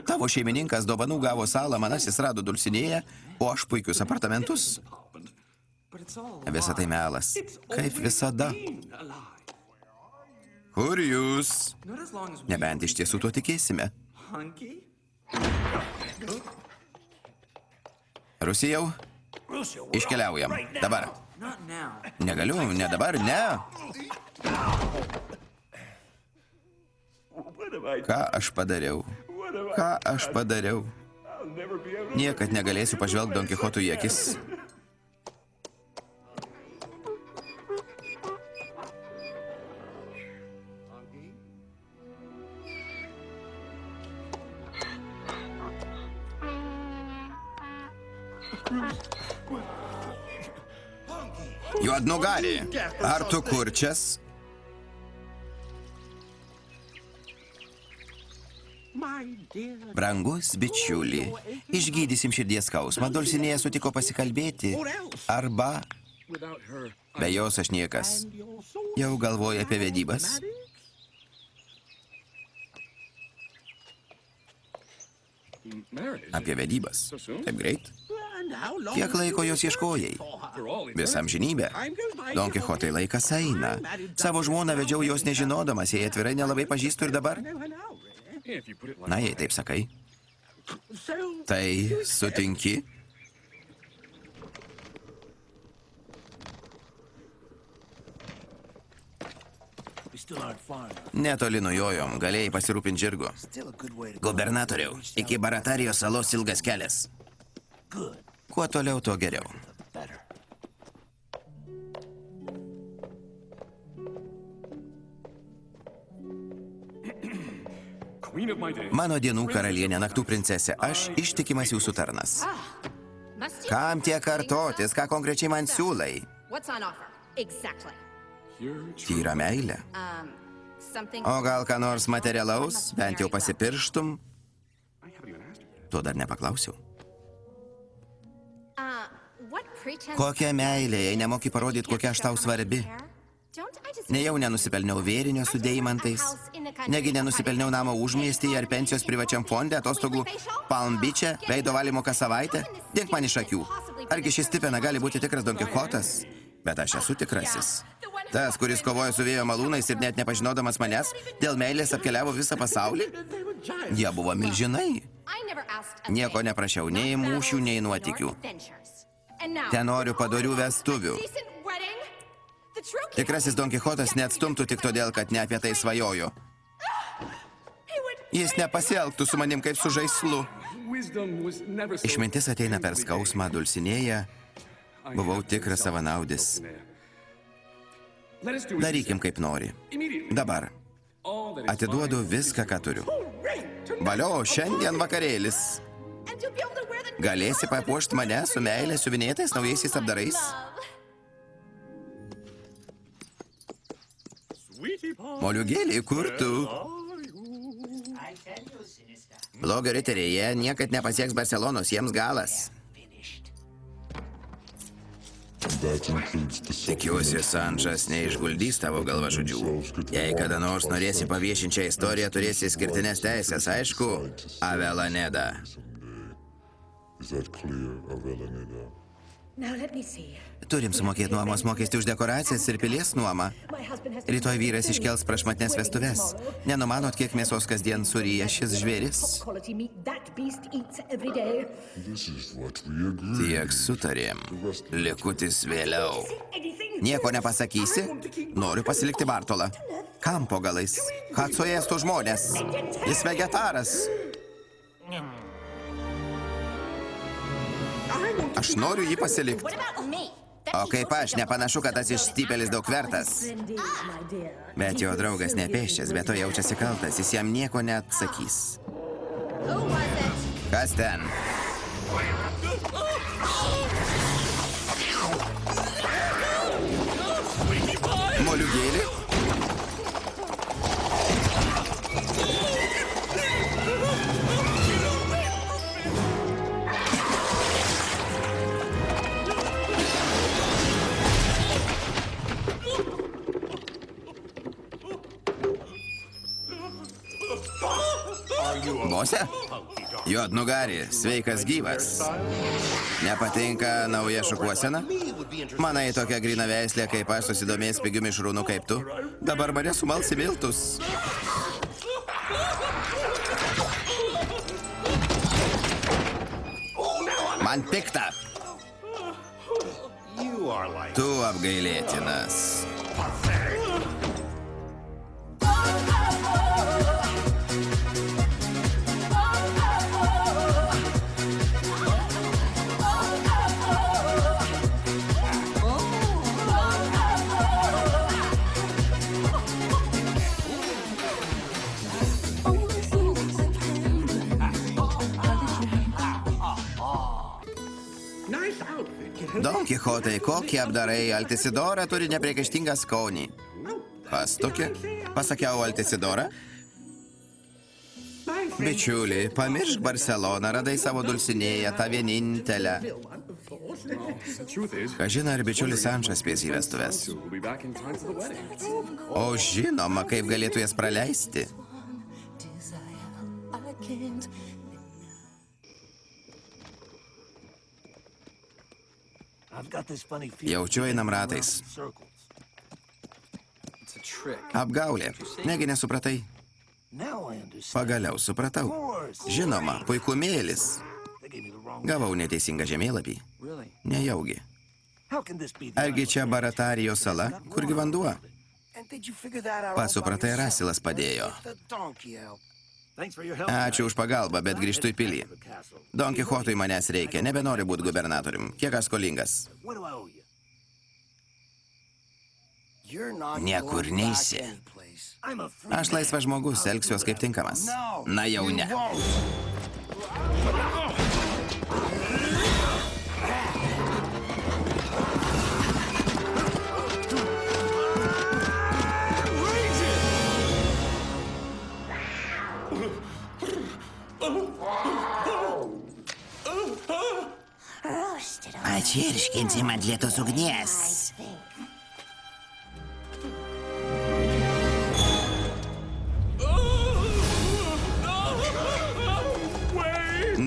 Tavo šeimininkas dovanų gavo salą, manasis rado Dulsinėją, o aš puikius apartamentus. Visa tai melas. Kaip visada. Kur jūs? Nebent iš tiesų tuo tikėsime. Rusijau? Iškeliaujam. Dabar. Negaliu, ne dabar, ne. Ką aš padariau? Ką aš padariau? Niekad negalėsiu pažvelgti Don Kichotui į akis. Juodnugari, ar tu kurčias? Brangus bičiuli, išgydysim širdies skausmą, Dulsinėja sutiko pasikalbėti, arba... Be jos aš niekas. Jau galvoju apie vedybas. Apie vedybas. Taip greit? Kiek laiko jos ieškojai? Visą amžinybę. Don Kichotai, laikas eina. Savo žmoną vedžiau jos nežinodamas, jei atvirai nelabai pažįstu ir dabar. Na, jei taip sakai. Tai sutinki? Netoli nujojom, galėjai pasirūpinti žirgu. Gubernatoriau, iki Baratarijos salos ilgas kelias. Kuo toliau, tuo geriau. Mano dienų karalienė, naktų princesė, aš ištikimas jūsų tarnas. Kam tiek kartotis, ką konkrečiai man siūlai? Tyra meilė. O gal ką nors materialaus, bent jau pasipirštum? To dar nepaklausiau. Kokia meilė, jei nemoki parodyti, kokia aš tau svarbi? Nejau nenusipelniau vėrinio su deimantais, negi nenusipelniau namo užmiestyje ar pensijos privačiam fonde, atostogų Palm Beach'e, veido valymo kas savaitę? Dink man iš akių. Argi šis tipena gali būti tikras Don Kichotas? Bet aš esu tikrasis. Tas, kuris kovojo su vėjo malūnais ir net nepažinodamas manęs, dėl meilės apkeliavo visą pasaulį? Jie buvo milžinai. Nieko neprašiau, nei mūšių, nei nuotykių. Ten noriu padorių vestuvių. Tikrasis Don Kichotas neatstumtų tik todėl, kad ne apie tai svajojo. Jis nepasielgtų su manim kaip su žaislu. Išmintis ateina per skausmą, dulsinėja. Buvau tikras savanaudis. Darykim kaip nori. Dabar. Atiduodu viską, ką turiu. Valio, šiandien vakarėlis. Galėsi papuošti mane su meilė siuvinėtais naujaisiais apdarais? Moliūgėlį, kur tu? Blogio riteriai, jie niekad nepasieks Barcelonos, jiems galas. Tikiuosi, Sančas neišguldys tavo galvažudžių. Jei kada nors norėsi paviešinti šią istoriją, turėsi skirtinės teisės, aišku, Avelaneda. Turim sumokėti nuomos mokestį už dekoracijas ir pilies nuomą. Rytoj vyras iškels prašmatnes vestuves. Nenumanot, kiek mėsos kasdien suryja šis žvėris? Tiek sutarėm. Likutis vėliau. Nieko nepasakysi? Noriu pasilikti Bartolą. Kam po galais? Kad suėstų žmonės. Jis vegetaras. Aš noriu jį pasilikti. O kaip aš, nepanašu, kad tas išstypelis daug vertas. Bet jo draugas nepėščias, bet to jaučiasi kaltas, jis jam nieko neatsakys. Kas ten? Moliūgėlį? Bose? Juodnugarį, sveikas gyvas. Nepatinka nauja šukuosena? Manai, tokia grina veislė, kaip aš susidomės pigių mišrūnų kaip tu? Dabar mane sumals į miltus. Man pikta. Tu apgailėtinas. Don Kichotai, kokie apdarai, Altisidora turi nepriekaištingą skonį. Kas tokia? Pasakiau Altisidora? Bičiuli, pamiršk Barceloną, radai savo dulsinėją, tą vienintelę. Kažin, ar bičiulis Sančas spės į vestuves. O žinoma, kaip galėtų jas praleisti. Jaučiu einam ratais. Apgaulė. Negi nesupratai? Pagaliau supratau. Žinoma, puikumėlis. Gavau neteisingą žemėlapį. Nejaugi. Argi čia Baratarijos sala, kurgi vanduo? Pats supratai, Rasilas padėjo. Ačiū už pagalbą, bet grįžtu į pilį. Don Kichotui manęs reikia, nebenori būti gubernatorium. Kiek aš skolingas? Niekur neisi. Aš laisvas žmogus, elgsiuos kaip tinkamas. Na jau ne. Pačirškinsim ant lietos ugnies.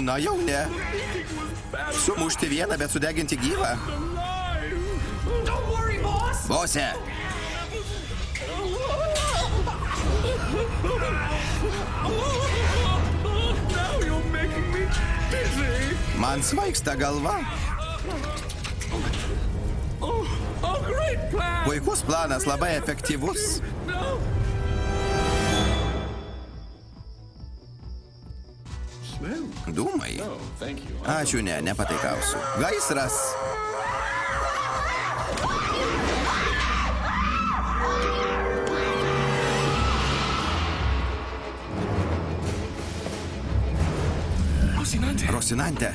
Na jau ne. Sumušti vieną, bet sudeginti gyvą. Bose. Man svaigsta galva. Puikus planas, labai efektyvus. Dūmai? Ačiū, ne, nepataikausiu. Gaisras. Rosinante.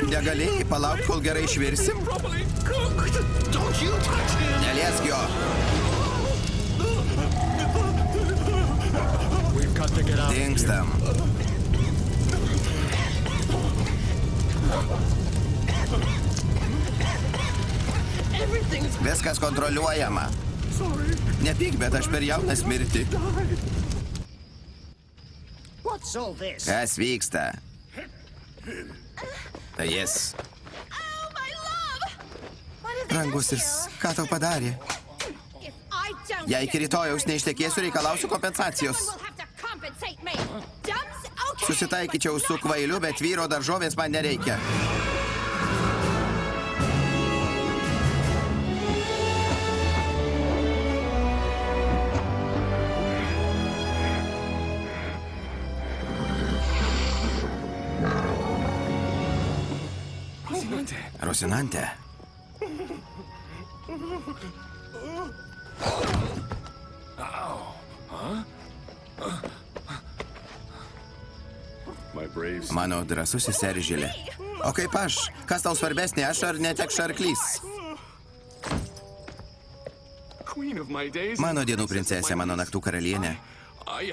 Negalėjai palaukti, kol gerai išvirsim? Neliesk jo. Dingstam. Viskas kontroliuojama. Nepyk, bet aš per jaunas mirti. Kas vyksta? Tai jis. Brangusis, ką tau padarė? Jei iki rytojaus neištekėsiu, reikalausiu kompensacijos. Susitaikyčiau su kvailiu, bet vyro daržovės man nereikia. Rosinante. Mano drąsusis Eržilė. O kaip aš? Kas tau svarbesnė, aš ar netekša arklys? Mano dienų princesė, mano naktų karalienė.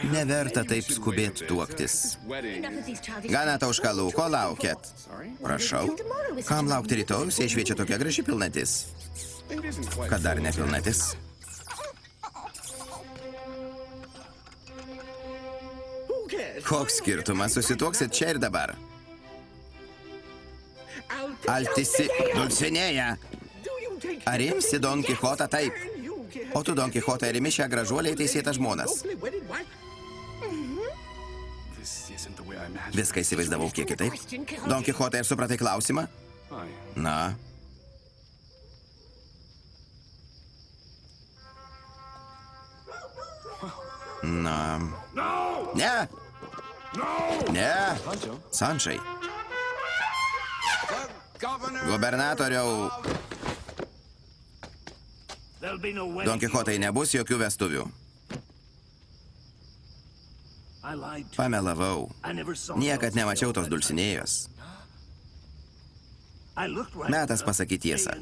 Neverta taip skubėti tuoktis. Gana tauškalų, ko laukėt? Prašau. Kam laukti rytojus, jei šviečia tokia graži pilnatis? Kad dar ne pilnatis? Koks skirtumas, susituoksit čia ir dabar. Altisi Dulcinėja. Ar imsi Don Kichotą taip? O tu, Don Kichotą, ir imi šią gražuolę teisėtą žmonas. Viską įsivaizdavau kiek kitaip. Don Kichotą, ir supratai klausimą? Na. Na. Ne! Ne! Sančai. Gubernatoriau. Don Kichotai, nebus jokių vestuvių. Pamelavau. Niekad nemačiau tos Dulcinėjos. Metas pasakyti tiesą.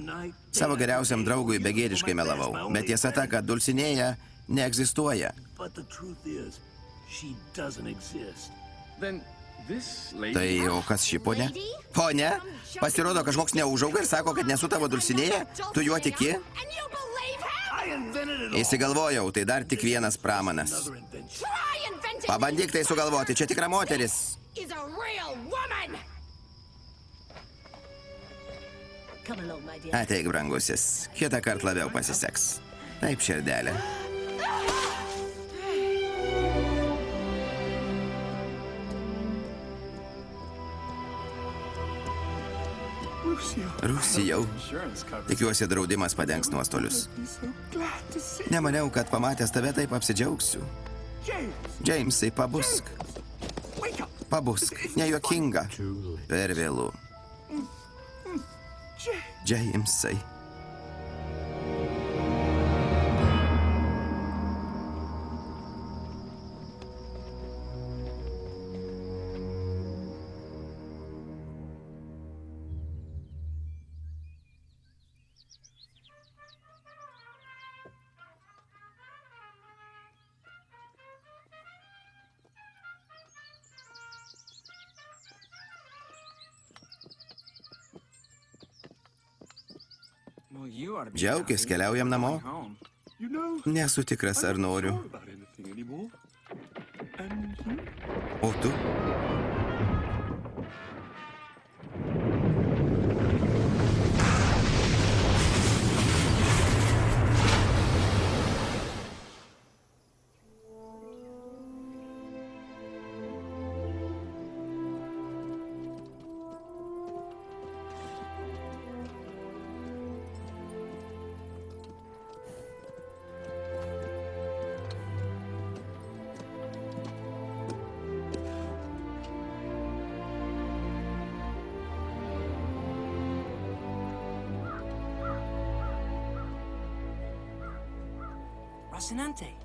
Savo geriausiam draugui begėdiškai melavau. Bet tiesa ta, kad Dulcinėja neegzistuoja. Tai o kas ši ponė? Ponė? Pasirodo kažkoks neužauga ir sako, kad nesu tavo Dulcinėja? Tu juo tiki? Įsigalvojau, tai dar tik vienas pramanas. Pabandyk tai sugalvoti, čia tikra moteris. Ateik, brangusis, kitą kartą labiau pasiseks. Taip, širdelė. Rusijau. Tikiuosi, draudimas padengs nuostolius. Nemaniau, kad pamatęs tave taip apsidžiaugsiu. Džeimsai, pabusk. Pabusk, nejuokinga. Per vėlu. Džeimsai. Džiaukis, keliaujam namo. Nesu tikras, ar noriu. O tu?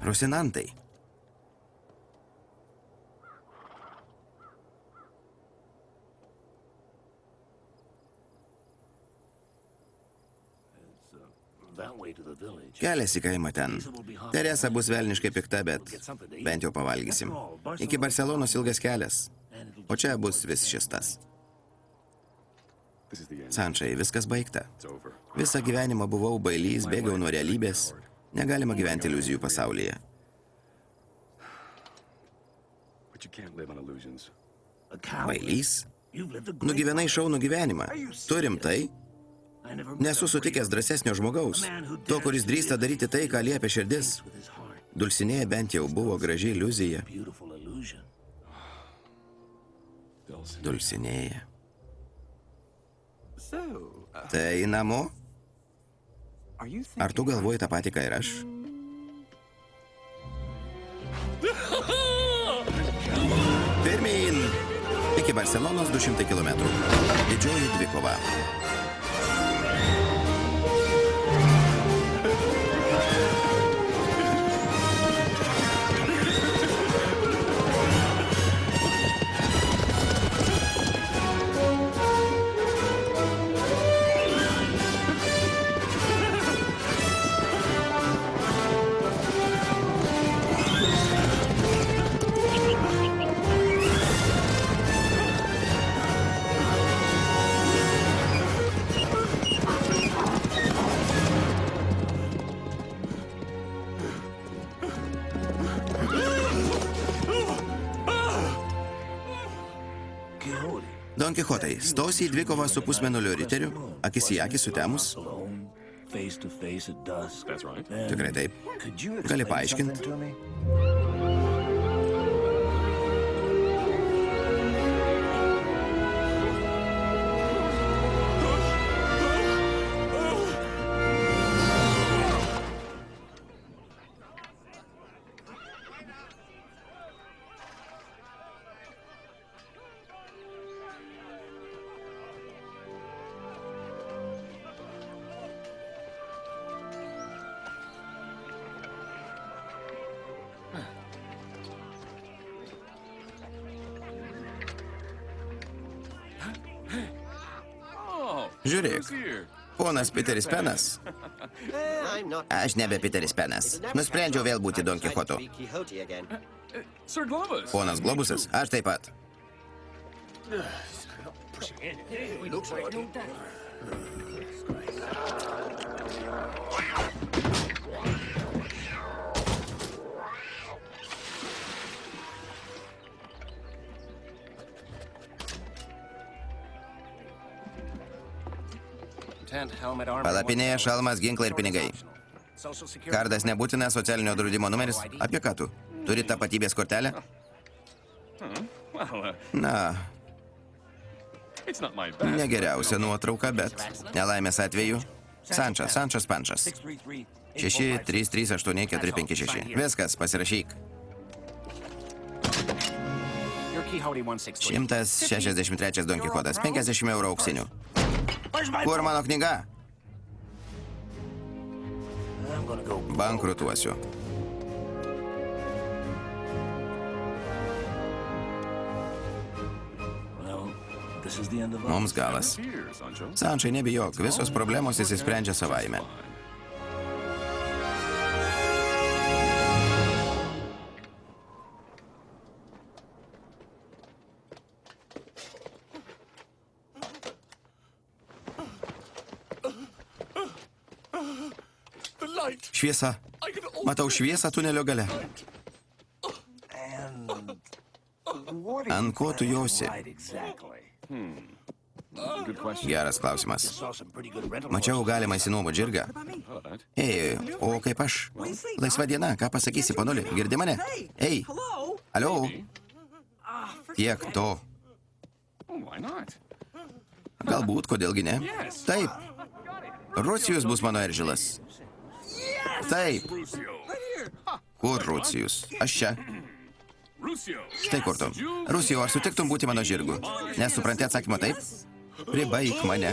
Rosinantai. Kelias į kaimą ten. Teresa bus velniškai pikta, bet bent jau pavalgysim. Iki Barcelonos ilgas kelias. O čia bus vis šis tas. Sančai, viskas baigta. Visą gyvenimą buvau bailys, bėgau nuo realybės. Negalima gyventi iliuzijų pasaulyje. Bailys? Nugyvenai šaunų gyvenimą. Tu rimtai? Nesu sutikęs drąsesnio žmogaus. To, kuris drįsta daryti tai, ką liepia širdis. Dulsinėje bent jau buvo graži iliuzija. Dulsinėje. Tai namo? Ar tu galvoji tą patį, ką ir aš? Pirmyn! Iki Barcelonos 200 kilometrų. Didžioji dvikova. Don Kichotai, stosi į dvikovą su pusmėnulio riteriu, akis į akį sutemus? Tikrai taip. Gali paaiškinti? Žiūrėk, ponas Peteris Penas. Aš nebe Peteris Penas. Nusprendžiau vėl būti Don Kichotu. Ponas Globusas, aš taip pat. Palapinėje šalmas, ginklai ir pinigai. Kardas nebūtina, socialinio draudimo numeris. Apie ką tu? Turi tapatybės kortelę? Na, Negeriausia nuotrauka, bet nelaimės atveju. Sančas Pančas. 6, 3, 3, 8, 4, 5, 6. Viskas, pasirašyk. 163 Don Kichotas, 50 eurų auksinių. Kur mano knyga? Bankrutuosiu. Mums galas. Sančai, nebijok, visos problemos įsisprendžia savaime. Šviesa. Matau šviesą tunelio gale. Ant ko tu josi? Geras klausimas. Mačiau galimą įsinuomot žirgą. Ei, o kaip aš? Laisva diena, ką pasakysi, ponuli? Girdi mane? Ei, alio? Tiek to. Galbūt, kodėlgi ne? Taip. Rucijus bus mano eržilas. Taip. Kur Rucijus? Aš čia. Štai kur tu. Rusijo, ar sutiktum būti mano žirgu? Nesupranti atsakymą taip? Pribaik mane.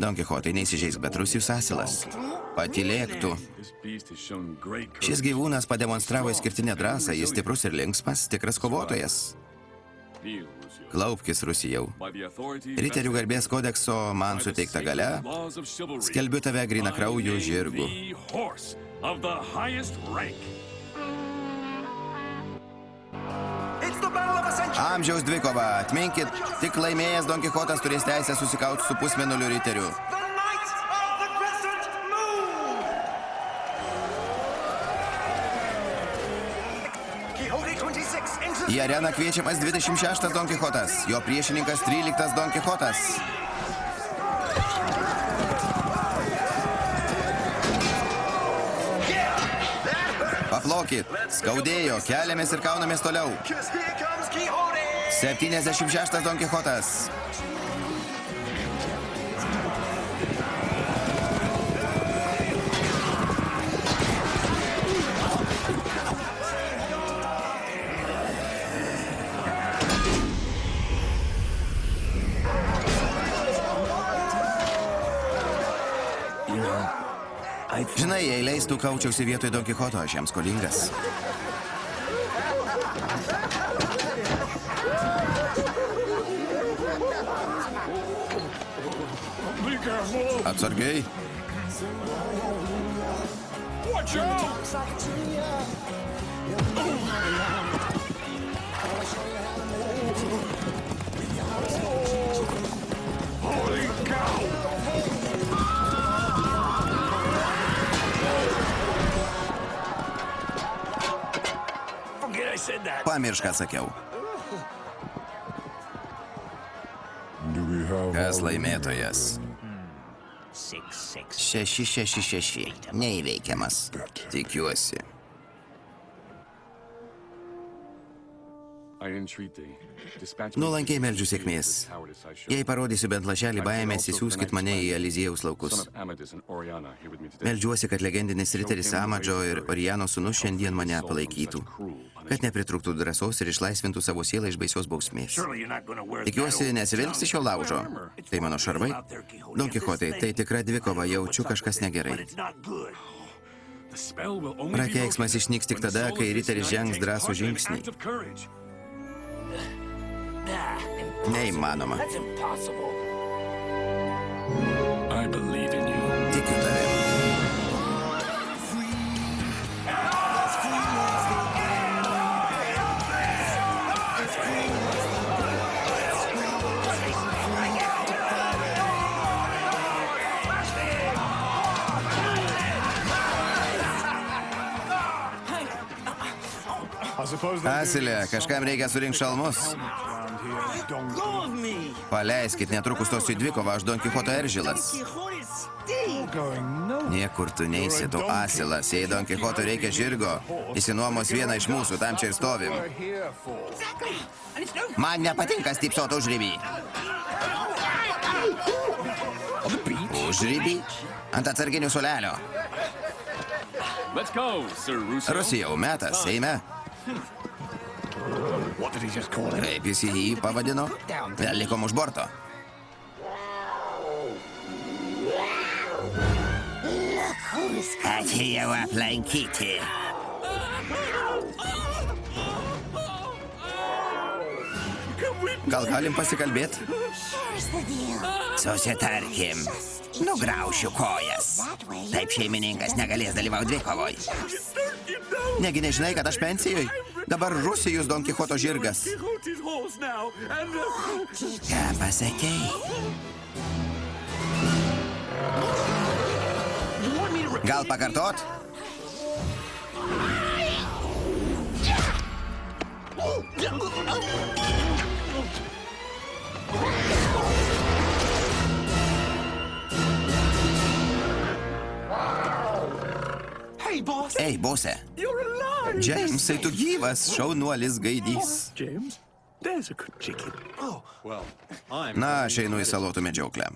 Don Kichotai, neįsižeisk, bet Rusijus asilas. Patylėk tu. Šis gyvūnas pademonstravo išskirtinę drąsą, jis stiprus ir linksmas, tikras kovotojas. Klaupkis, Rusijau. Riterių garbės kodekso man suteikta galia, skelbiu tave grynakraujų žirgu. Amžiaus dvikova. Atminkit, tik laimėjęs Don Kichotas turės teisę susikauti su pusmėnuliu riteriu. Į areną kviečiamas 26 Don Kichotas, jo priešininkas 13 Don Kichotas. Paplokit, skaudėjo, keliamės ir kaunamės toliau. 76 Don Kichotas. Žinai, jei leistų kaučiausi vietoj Don Kichoto, aš jam skolingas. Atsargiai. Pamiršk, ką sakiau. Kas laimėtojas? 666. Neįveikiamas. Tikiuosi. Nuolankiai meldžiu sėkmės. Jei parodysiu bent lašelį baimės, įsiųskit mane į Eliziejaus laukus. Meldžiuosi, kad legendinis riteris Amadžo ir Oriano sūnus šiandien mane palaikytų. Kad nepritrūktų drąsos ir išlaisvintų savo sielą iš baisios bausmės. Tikiuosi, nesivilksi šio laužo. Tai mano šarvai? Don Kichotai, tai tikra dvikova, jaučiu kažkas negerai. Prakeiksmas išnyks tik tada, kai riteris žengs drąsų žingsnį. Neįmanoma. Tikiu tavim. Asilė, kažkam reikia surinkti šalmus. Paleiskit, netrukus tosiu į dvikovą, aš Don Kichoto eržilas. Niekur tu neisi, tu asilas. Jei Don Kichotui reikia žirgo, įsinuomos vieną iš mūsų, tam čia ir stovim. Man nepatinka stypsot užrybį. Užrybį? Ant atsarginių suolelio. Rusijau, metas, eime. Kaip jis jį pavadino? Vėl likom už borto. Atėjau aplankyti. Gal galim pasikalbėti? Susitarkim. Nugraušiu kojas. Taip šeimininkas negalės dalyvauti dvikovoj. Negi nežinai, kad aš pensijoj? Dabar Rusijos Don Kichoto žirgas. Ką pasakei? Gal pakartot? Ei, bose. Džeimsai, tu gyvas, šaunuolis gaidys. Na, aš einu į salotų medžioklę.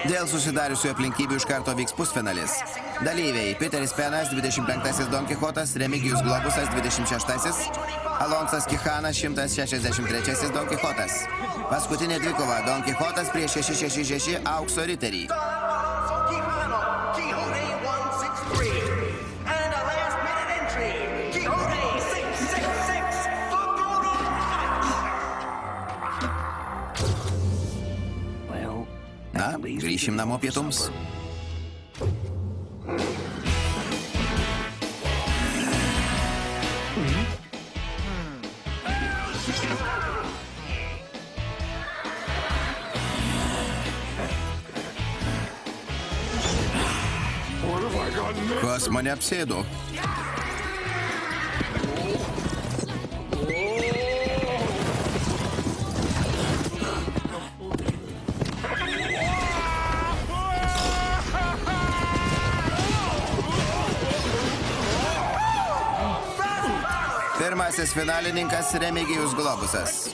Dėl susidariusių aplinkybių iš karto vyks pusfinalis. Dalyviai: Peteris Penas, 25-asis Don Kichotas, Remigijus Globusas, 26-asis, Alonsas Kichanas, 163-asis Don Kichotas. Paskutinė dvikova: Don Kichotas prieš 666 aukso riterį. Na, grįšim namo pietums. Kas mane apsėdo? Pirmasis finalininkas Remigijus Globusas.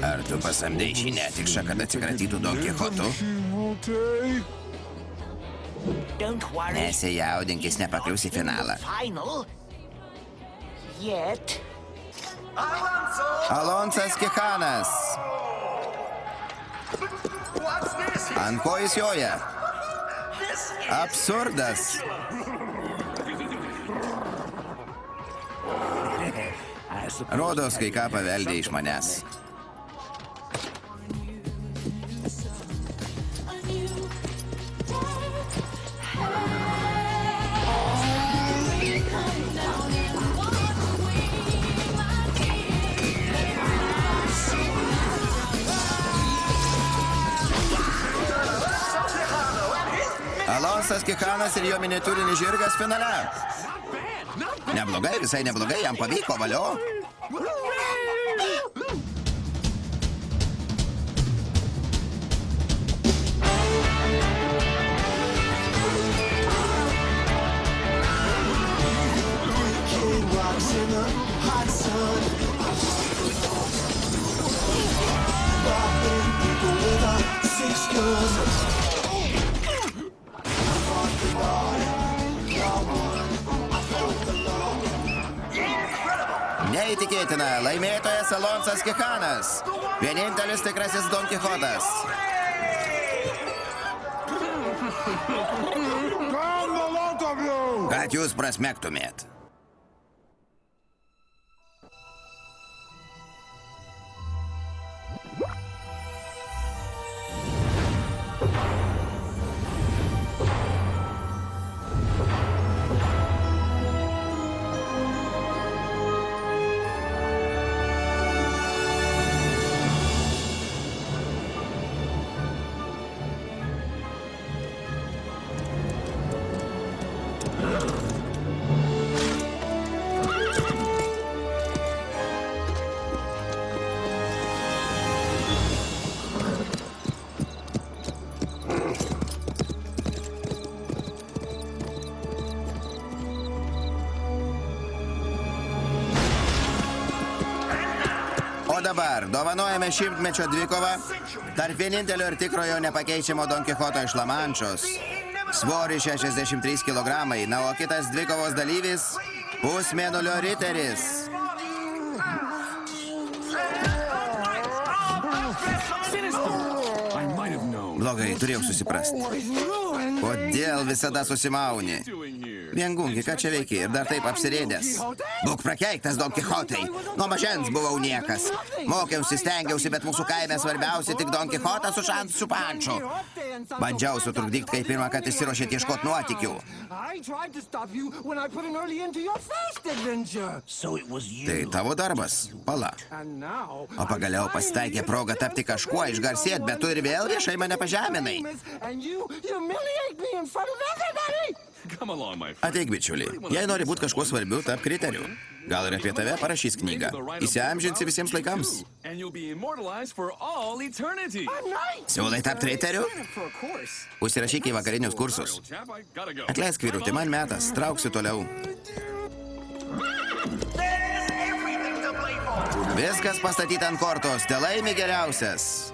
Ar tu pasamdei šį netikšą, kad atsikratytų Don Kichotu? Nesijaudinkis, nepaklius į finalą. Alonsas Kichanas. Ant ko jis joja? Absurdas. Rodos, kai ką paveldė iš manęs. Alonsas Kichanas ir jo miniatiūrinis žirgas finale. Neblogai, visai neblogai, jam pavyko, valio. Neįtikėtina, laimėtojas Alonsas Kichanas. Vienintelis tikrasis Don Kichotas. Kad jūs prasmegtumėt. dabar dovanojame 100-mečio dvikovą tarp vienintelio ir tikrojo nepakeičiamo Don Kichoto iš Lamančos. Svoris 63 kg, na, o kitas dvikovos dalyvis – pusmėnulio riteris. Blogai, turėjau susiprast. Kodėl visada susimauni? Viengungi, ką čia veiki ir dar taip apsirėdęs? Būk prakeiktas, Don Kichotai. Nuo mažens buvau niekas. Mokiausi, stengiausi, bet mūsų kaime svarbiausia tik Don Kichotas su Panču. Bandžiau sutrukdyti, kai pirmą kartą išsiruošėt ieškoti nuotykių. Tai tavo darbas? Pala. O pagaliau pasitaikė proga tapti kažkuo, išgarsėt, bet tu ir vėl viešai mane pažeminai. Ateik, bičiuli, jei nori būti kažkuo svarbiu, tap kriteriu. Gal ir apie tave parašys knygą. Įsiamžinsi visiems laikams. Siūlai tap kriteriu? Užsirašyk į vakarinius kursus. Atleisk, vyrutį, man metas, trauksiu toliau. Viskas pastatyta ant kortos, te laimi geriausias.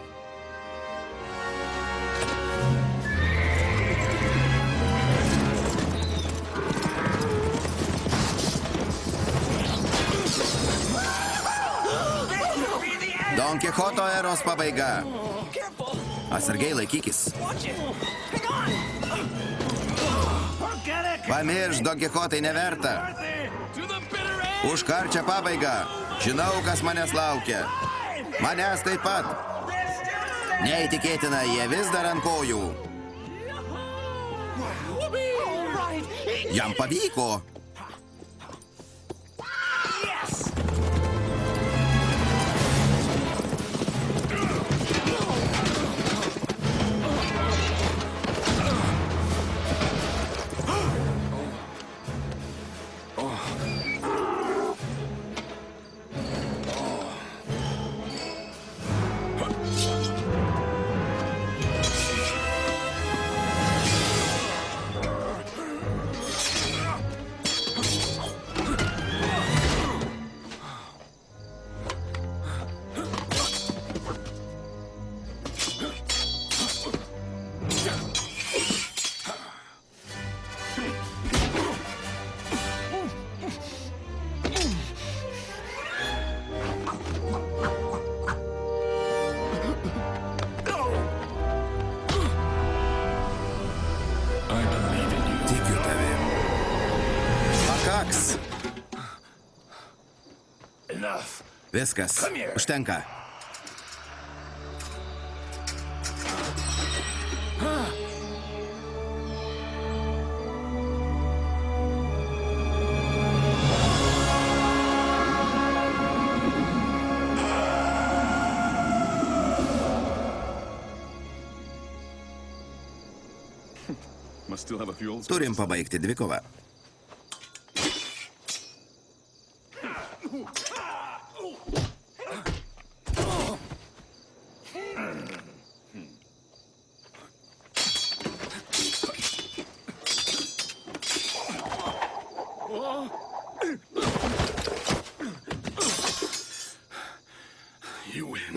Don Kichoto eros pabaiga. Atsargiai laikykis. Pamirš, Don Kichotai neverta. Užkar čia pabaiga. Žinau, kas manęs laukia. Manęs taip pat. Neįtikėtina, jie vis dar ant kojų. Jam pavyko. Viskas. Užtenka. Turim pabaigti dvikovą.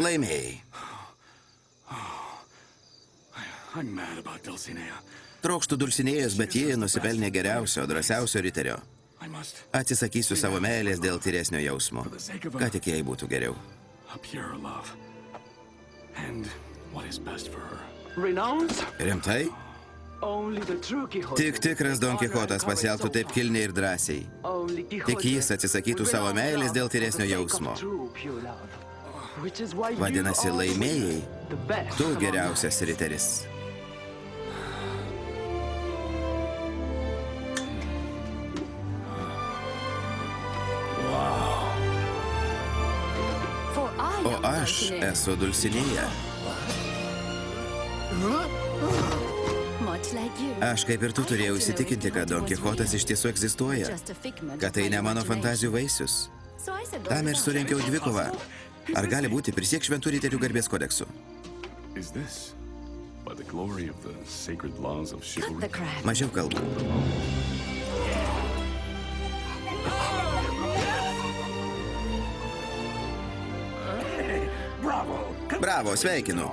Laimėjai. Trokštų Dulsinėjos, bet ji nusipelnė geriausio, drąsiausio riterio. Atsisakysiu savo meilės dėl tyresnio jausmo. Ką tik jai būtų geriau. Rimtai? Tik tikras Don Kichotas pasielgtų taip kilniai ir drąsiai. Tik jis atsisakytų savo meilės dėl tyresnio jausmo. Vadinasi, laimėjai, tu geriausias riteris. O aš esu Dulsinėja. Aš kaip ir tu turėjau įsitikinti, kad Don Kichotas iš tiesų egzistuoja, kad tai ne mano fantazijų vaisius. Tam ir surenkiau dvikovą. Ar gali būti prisiek šventų riterių garbės kodeksu? Mažiau kalbų. Bravo, sveikinu.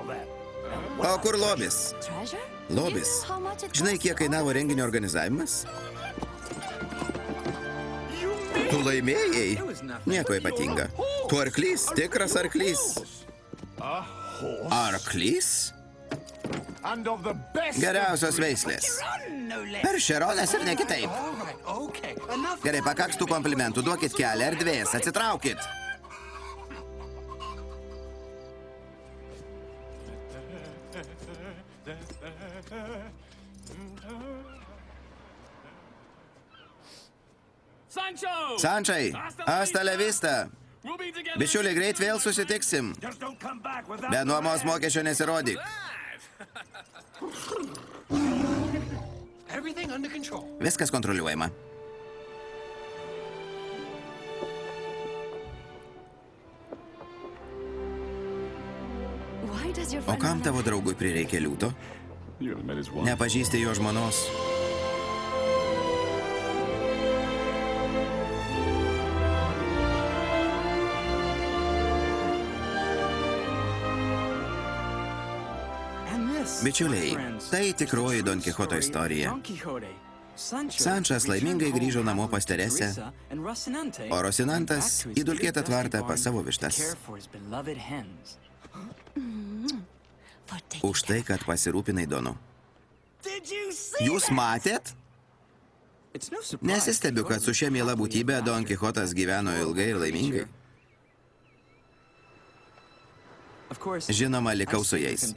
O kur lobis? Lobis. Žinai, kiek kainavo renginio organizavimas? Tu laimėjai? Nieko ypatinga. Tu arklys, tikras arklys. Arklys? Geriausios veislės. Per šerones ir ne kitaip. Gerai, pakaks tų komplimentų, duokit kelią erdvės, atsitraukit. Sančai, hasta la vista. Bičiuliai, greit vėl susitiksim. Be nuomos mokesčio nesirodyk. Viskas kontroliuojama. O kam tavo draugui prireikė liūto? Nepažįsti jo žmonos. Bičiuliai, tai tikroji Don Kichoto istorija. Sančas laimingai grįžo namo pas Teresę, o Rosinantas į dulkėtą tvartą pas savo vištas. Už tai, kad pasirūpinai Donu. Jūs matėt? Nesistebiu, kad su šia miela būtybė Don Kichotas gyveno ilgai ir laimingai. Žinoma, likau su jais.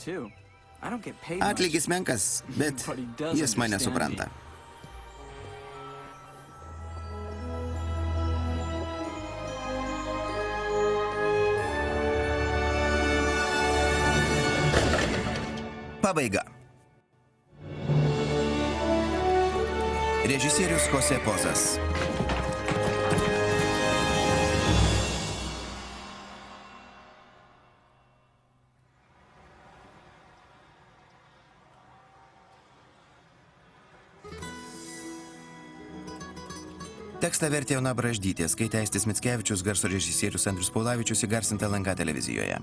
Atlygis menkas, bet jis mane supranta. Pabaiga. Režisierius Jose Pozas. Tekstą vertė Ona Braždytė, skaitė Aistis Mickevičius, garso režisierius Andrius Paulavičius, įgarsinta LNK televizijoje.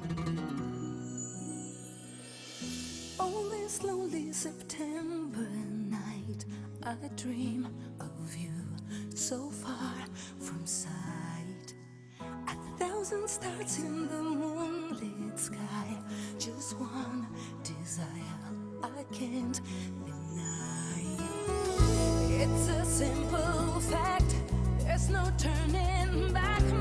September night, I dream of you so far from sight. 1,000 stars in the moonlit sky, just one desire I can't deny. It's a simple fact, there's no turning back.